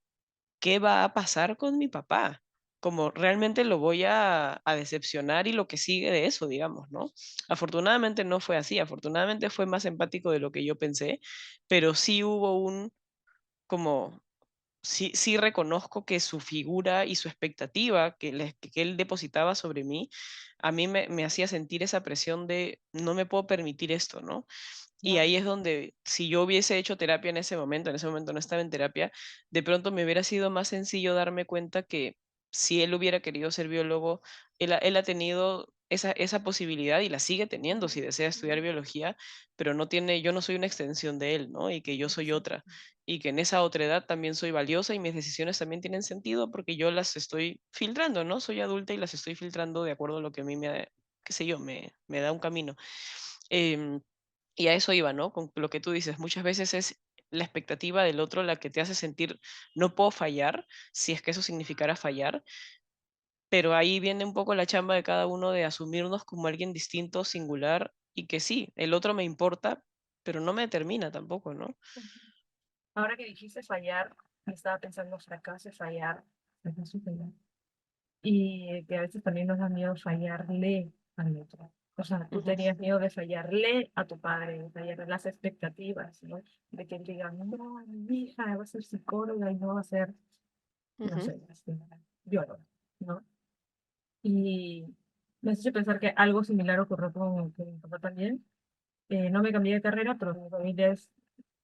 ¿Qué va a pasar con mi papá? Como realmente lo voy a decepcionar y lo que sigue de eso, digamos, ¿no? Afortunadamente no fue así, afortunadamente fue más empático de lo que yo pensé, pero sí hubo como, sí reconozco que su figura y su expectativa que él depositaba sobre mí, a mí me hacía sentir esa presión de no me puedo permitir esto, ¿no? Y Ya. ahí es donde, si yo hubiese hecho terapia en ese momento no estaba en terapia, de pronto me hubiera sido más sencillo darme cuenta que si él hubiera querido ser biólogo, él ha tenido esa posibilidad y la sigue teniendo si desea estudiar biología, pero no tiene, yo no soy una extensión de él, ¿no? Y que yo soy otra. Exacto. Y que en esa otra edad también soy valiosa y mis decisiones también tienen sentido porque yo las estoy filtrando, ¿no? Soy adulta y las estoy filtrando de acuerdo a lo que a mí qué sé yo, me da un camino. Em, y a eso iba, ¿no? Con lo que tú dices, muchas veces es la expectativa del otro la que te hace sentir, no puedo fallar, si es que eso significara fallar, pero ahí viene un poco la chamba de cada uno de asumirnos como alguien distinto, singular, y que sí, el otro me importa, pero no me determina tampoco, ¿no? Ahora que dijiste fallar, estaba pensando fracaso y fallar, fracaso y fallar. Y que a veces también nos da miedo fallarle al otro. O sea, tú Ujú, tenías miedo de fallarle a tu padre, de fallarle las expectativas, ¿no? De que él diga, no, mi hija va a ser psicóloga y no va a ser, no ujú, sé, bióloga, ¿no? Y me has hecho pensar que algo similar ocurrió con mi papá también. No me cambié de carrera, pero mi familia es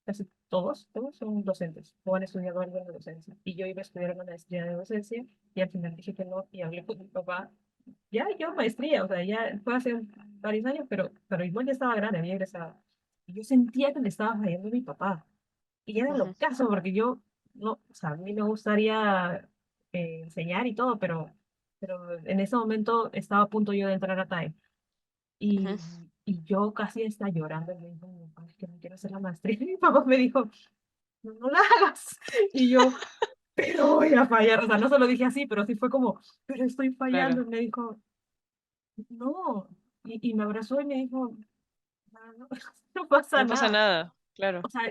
casi todos son docentes o han estudiado algo de docencia. Y yo iba a estudiar una maestría de docencia y al final dije que no y hablé con mi papá. Ya yo maestría, o sea, ya fue hace varios años, pero igual ya estaba grande, había egresado. Y yo sentía que le estaba fallando a mi papá. Y era lo ujú, caso, porque yo, no, o sea, a mí me gustaría enseñar y todo, pero en ese momento estaba a punto yo de entrar a TAE. ujú. Y yo casi estaba llorando, y me dijo, mi papá, es que no quiero hacer la maestría. Y mi papá me dijo, no, no la hagas. Y yo, pero voy a fallar. O sea, no se lo dije así, pero sí fue como, pero estoy fallando. Claro, Y me dijo, no. Y me abrazó y me dijo, no, no, no pasa no pasa nada. nada, claro, O sea,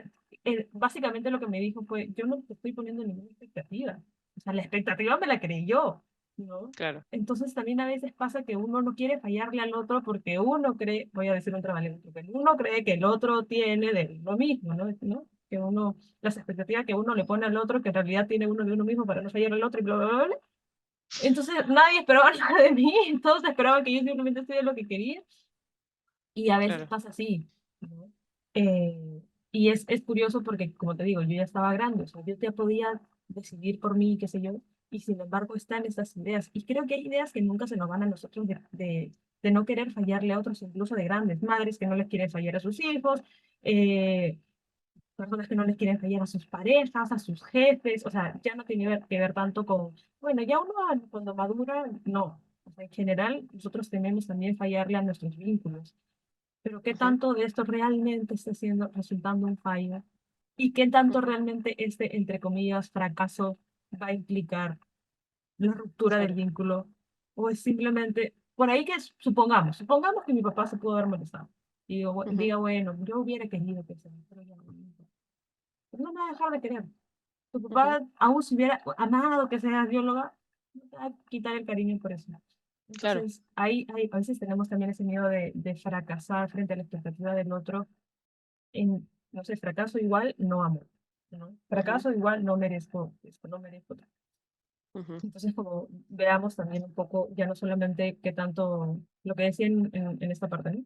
básicamente lo que me dijo fue, yo no te estoy poniendo ninguna expectativa. O sea, la expectativa me la creí yo, ¿no? claro, Entonces también a veces pasa que uno no quiere fallarle al otro porque uno cree, voy a decir un trabalengua, porque uno cree que el otro tiene de lo mismo, ¿no? ¿No? Que uno, las expectativas que uno le pone al otro, que en realidad tiene uno de uno mismo para no fallar al otro y bla, bla, bla, bla. Entonces nadie esperaba nada de mí, todos esperaban que yo simplemente estudiara lo que quería y a veces claro. pasa así, ¿no? Eh, Y es curioso porque, como te digo, yo ya estaba grande, o sea, yo ya podía decidir por mí, qué sé yo, y sin embargo están estas ideas. Y creo que hay ideas que nunca se nos van a nosotros de no querer fallarle a otros, incluso de grandes madres que no les quieren fallar a sus hijos, eh, personas que no les quieren fallar a sus parejas, a sus jefes, o sea, ya no tiene que ver tanto con, bueno, ya uno cuando madura, no. O sea, en general, nosotros tenemos también fallarle a nuestros vínculos. Pero qué Ujú, tanto de esto realmente está siendo, resultando un fallo y qué tanto ujú, realmente este, entre comillas, fracaso va a implicar la ruptura del claro. vínculo o es simplemente, por ahí que supongamos que mi papá se pudo haber molestado y digo, Ujú, diga, bueno, yo hubiera querido que sea, pero ya no, pero no me va a dejar de querer. Tu ujú, papá, aún si hubiera amado que seas bióloga, no te va a quitar el cariño por eso. claro. Entonces, a veces tenemos también ese miedo de fracasar frente a la expectativa del otro en, no sé, fracaso igual, no amo, ¿no? Ujú, Fracaso igual, no merezco esto, no merezco otra. ujú, Entonces, como veamos también un poco, ya no solamente qué tanto, lo que decía en esta parte, ¿no?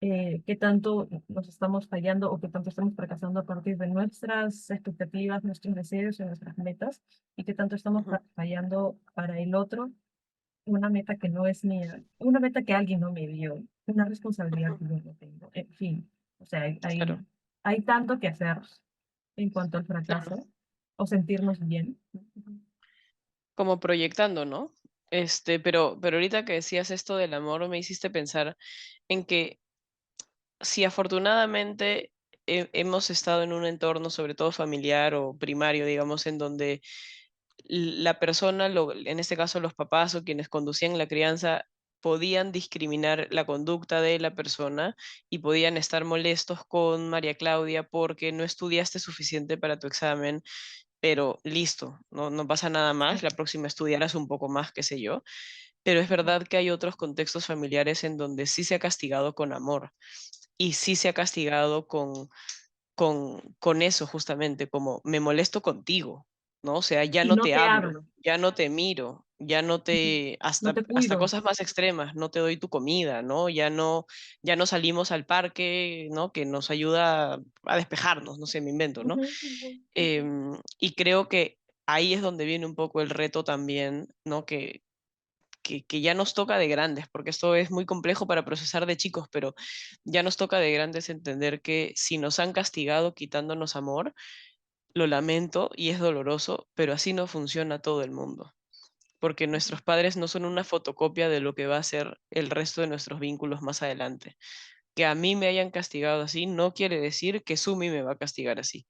Qué tanto nos estamos fallando o qué tanto estamos fracasando a partir de nuestras expectativas, nuestros deseos y nuestras metas, y qué tanto estamos ujú, fallando para el otro, una meta que no es mía, una meta que alguien no me dio, una responsabilidad ujú, que yo no tengo, en fin, o sea, claro, hay tanto que hacer en cuanto al claro. fracaso o sentirnos bien. Como proyectando, ¿no? Pero ahorita que decías esto del amor, me hiciste pensar en que si afortunadamente hemos estado en un entorno, sobre todo familiar o primario, digamos, en donde la persona, en este caso los papás o quienes conducían la crianza, podían discriminar la conducta de la persona y podían estar molestos con María Claudia porque no estudiaste suficiente para tu examen, pero listo, no pasa nada más, la próxima estudiarás un poco más, qué sé yo. Pero es verdad que hay otros contextos familiares en donde sí se ha castigado con amor y sí se ha castigado con eso justamente, como me molesto contigo, ¿no? O sea, ya Y no no te te hablo, hablo, ya no te miro, ya no te, no hasta, te hasta cuido. cosas más extremas, no te doy tu comida, ¿no? Ya no salimos al parque, ¿no? Que nos ayuda a despejarnos, no sé, me invento, ¿no? Y creo que ahí es donde viene un poco el reto también, ¿no? Que ya nos toca de grandes, porque esto es muy complejo para procesar de chicos, pero ya nos toca de grandes entender que si nos han castigado quitándonos amor, lo lamento y es doloroso, pero así no funciona todo el mundo, porque nuestros padres no son una fotocopia de lo que va a ser el resto de nuestros vínculos más adelante. Que a mí me hayan castigado así no quiere decir que Sumi me va a castigar así.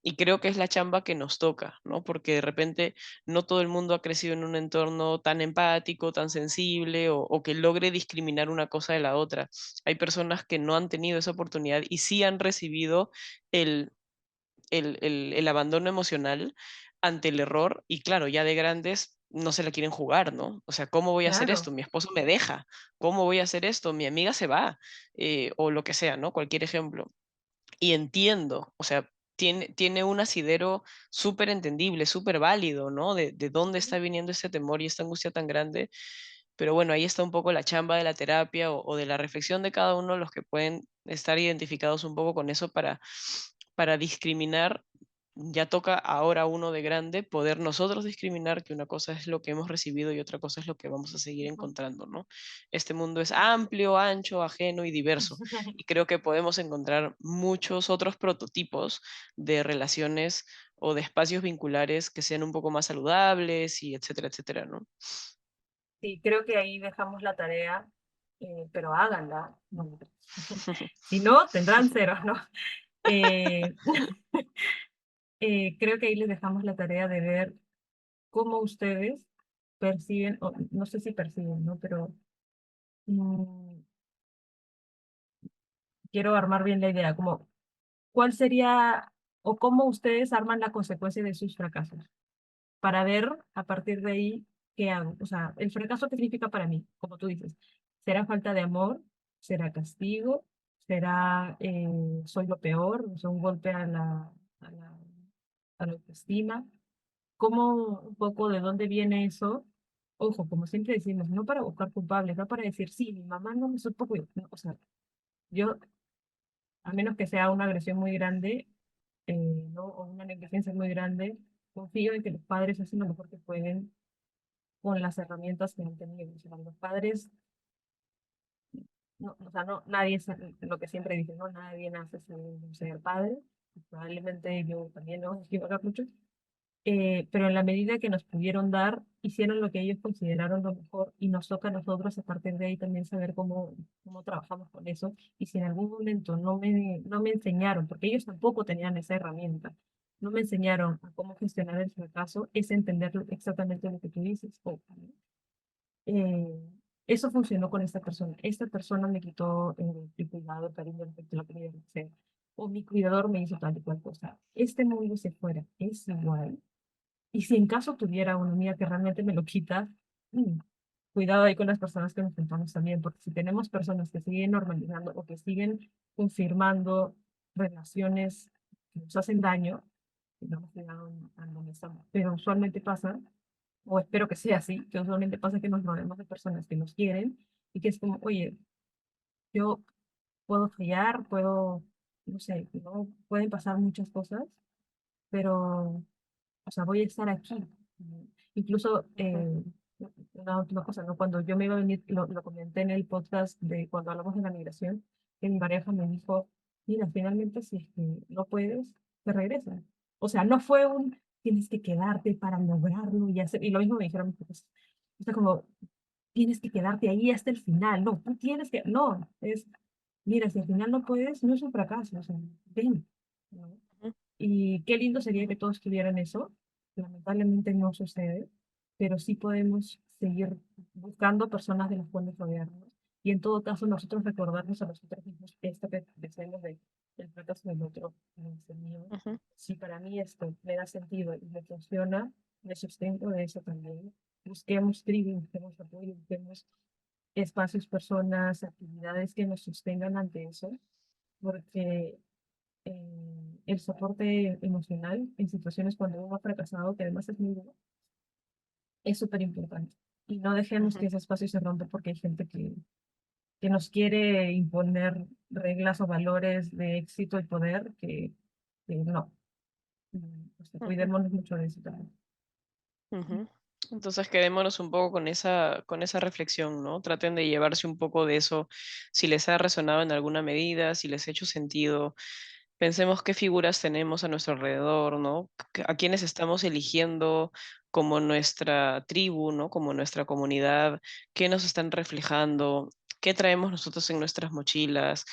Y creo que es la chamba que nos toca, ¿no? Porque de repente no todo el mundo ha crecido en un entorno tan empático, tan sensible o que logre discriminar una cosa de la otra. Hay personas que no han tenido esa oportunidad y sí han recibido el, el abandono emocional ante el error y claro, ya de grandes no se la quieren jugar, ¿no? O sea, ¿cómo voy a hacer esto? Claro, Mi esposo me deja. ¿Cómo voy a hacer esto? Mi amiga se va. O lo que sea, ¿no? Cualquier ejemplo. Y entiendo, o sea, tiene un asidero súper entendible, súper válido, ¿no? De dónde está viniendo este temor y esta angustia tan grande. Pero bueno, ahí está un poco la chamba de la terapia o de la reflexión de cada uno, los que pueden estar identificados un poco con eso para discriminar. Ya toca ahora uno de grande poder nosotros discriminar que una cosa es lo que hemos recibido y otra cosa es lo que vamos a seguir encontrando, ¿no? Este mundo es amplio, ancho, ajeno y diverso y creo que podemos encontrar muchos otros prototipos de relaciones o de espacios vinculares que sean un poco más saludables y etcétera, etcétera, ¿no? sí, creo que ahí dejamos la tarea, pero háganla. No, si no, tendrán ceros, ¿no? Eh, creo que ahí les dejamos la tarea de ver cómo ustedes perciben, o no sé si perciben, ¿no? Pero mm, quiero armar bien la idea, como cuál sería o cómo ustedes arman la consecuencia de sus fracasos, para ver a partir de ahí qué hago. O sea, el fracaso, ¿qué significa para mí? Como tú dices, ¿será falta de amor? ¿Será castigo? ¿Será soy lo peor? ¿O sea, un golpe a la, a la autoestima? ¿Cómo un poco de dónde viene eso? Ojo, como siempre decimos, no para buscar culpables, no para decir, sí, mi mamá no me supo cuidar. No, o sea, yo a menos que sea una agresión muy grande, ¿no? O una negligencia muy grande, confío en que los padres hacen lo mejor que pueden con las herramientas que han tenido. O sea, los padres, no, o sea, no, nadie es lo que siempre dicen, no, nadie nace sin ser padre. Probablemente yo también no me equivocar mucho, pero en la medida que nos pudieron dar, hicieron lo que ellos consideraron lo mejor y nos toca a nosotros a partir de ahí también saber cómo trabajamos con eso. Y si en algún momento no me enseñaron, porque ellos tampoco tenían esa herramienta, no me enseñaron a cómo gestionar el fracaso, es entender exactamente lo que tú dices. Eh, eso funcionó con esta persona. Esta persona me quitó el cuidado, el cariño, el lo que me hacer. O mi cuidador me hizo tal y cual cosa. Este mundo si fuera es igual. Y si en caso tuviera una amiga que realmente me lo quita, mm, cuidado ahí con las personas que nos enfrentamos también, porque si tenemos personas que siguen normalizando o que siguen confirmando relaciones que nos hacen daño, tengamos cuidado en donde estamos. Pero usualmente pasa, o espero que sea así, que usualmente pasa que nos rodeamos de personas que nos quieren y que es como, oye, yo puedo fallar, puedo, no sé, ¿no? Pueden pasar muchas cosas, pero o sea, voy a estar aquí. Incluso, Ujú, una última cosa, ¿no? Cuando yo me iba a venir, lo comenté en el podcast de cuando hablamos de la migración, que mi pareja me dijo, mira, finalmente si es que no puedes, te regresas. O sea, no fue un, tienes que quedarte para lograrlo y hacer, y lo mismo me dijeron mis papás. O sea, como, tienes que quedarte ahí hasta el final. No, tú tienes que, no, es, mira, si al final no puedes, no es un fracaso, o sea, ven, ¿no? ujú, Y qué lindo sería que ujú, todos tuvieran eso. Lamentablemente no sucede, pero sí podemos seguir buscando personas de las cuales rodearnos. Y en todo caso, nosotros recordarnos a nosotros mismos esto que decimos del fracaso del otro, no es el mío. ujú, Si para mí esto me da sentido y me funciona, me sustento de eso también. Busquemos tribu, busquemos apoyo, busquemos espacios, personas, actividades que nos sostengan ante eso, porque el soporte emocional en situaciones cuando uno ha fracasado, que además es muy duro, es súper importante. Y no dejemos ujú. que ese espacio se rompa porque hay gente que nos quiere imponer reglas o valores de éxito y poder que no. O sea, Ujú, cuidémonos mucho de eso también. ujú. Entonces quedémonos un poco con esa reflexión, ¿no? Traten de llevarse un poco de eso, si les ha resonado en alguna medida, si les ha hecho sentido. Pensemos qué figuras tenemos a nuestro alrededor, ¿no? A quiénes estamos eligiendo como nuestra tribu, ¿no? Como nuestra comunidad, qué nos están reflejando, qué traemos nosotros en nuestras mochilas,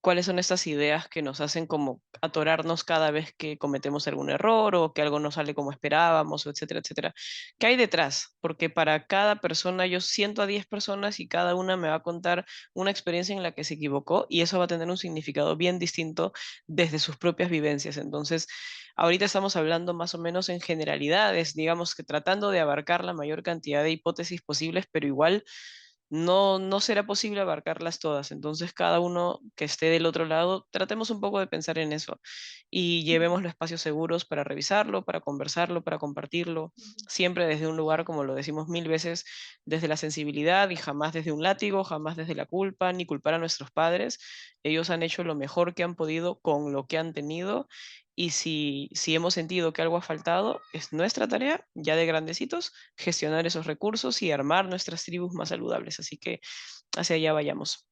cuáles son estas ideas que nos hacen como atorarnos cada vez que cometemos algún error o que algo no sale como esperábamos, o etcétera, etcétera. ¿Qué hay detrás? Porque para cada persona yo siento a 10 personas y cada una me va a contar una experiencia en la que se equivocó y eso va a tener un significado bien distinto desde sus propias vivencias. Entonces, ahorita estamos hablando más o menos en generalidades, digamos que tratando de abarcar la mayor cantidad de hipótesis posibles, pero igual no será posible abarcarlas todas. Entonces, cada uno que esté del otro lado, tratemos un poco de pensar en eso y llevémoslo a espacios seguros para revisarlo, para conversarlo, para compartirlo, siempre desde un lugar, como lo decimos mil veces, desde la sensibilidad y jamás desde un látigo, jamás desde la culpa, ni culpar a nuestros padres. Ellos han hecho lo mejor que han podido con lo que han tenido y si hemos sentido que algo ha faltado, es nuestra tarea, ya de grandecitos, gestionar esos recursos y armar nuestras tribus más saludables. Así que hacia allá vayamos.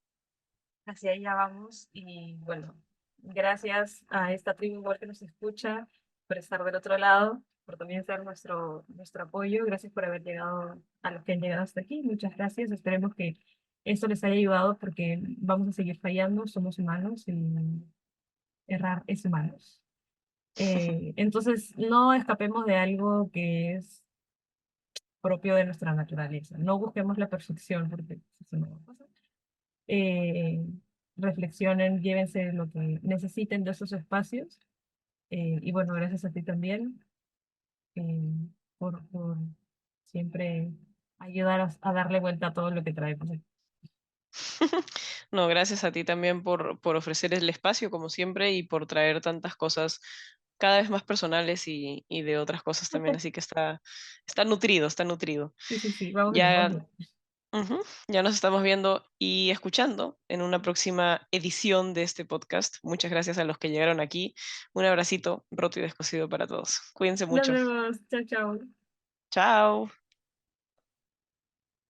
Hacia allá vamos y bueno, gracias a esta tribu igual que nos escucha por estar del otro lado, por también ser nuestro apoyo. Gracias por haber llegado a los que han llegado hasta aquí. Muchas gracias. Esperemos que esto les haya ayudado porque vamos a seguir fallando, somos humanos y errar es humanos. Entonces, no escapemos de algo que es propio de nuestra naturaleza. No busquemos la perfección porque eso no va a pasar. eh, Reflexionen, llévense lo que necesiten de esos espacios. Y bueno, gracias a ti también eh, por siempre ayudar a darle vuelta a todo lo que traemos. No, gracias a ti también por ofrecer el espacio, como siempre, y por traer tantas cosas cada vez más personales y de otras cosas también. Así que está nutrido, está nutrido. Sí, sí, sí, vamos bien, vamos Ya bien. Ya nos estamos viendo y escuchando en una próxima edición de este podcast. Muchas gracias a los que llegaron aquí. Un abracito roto y descosido para todos. Cuídense Nos mucho. vemos. Chao, chao. Chao.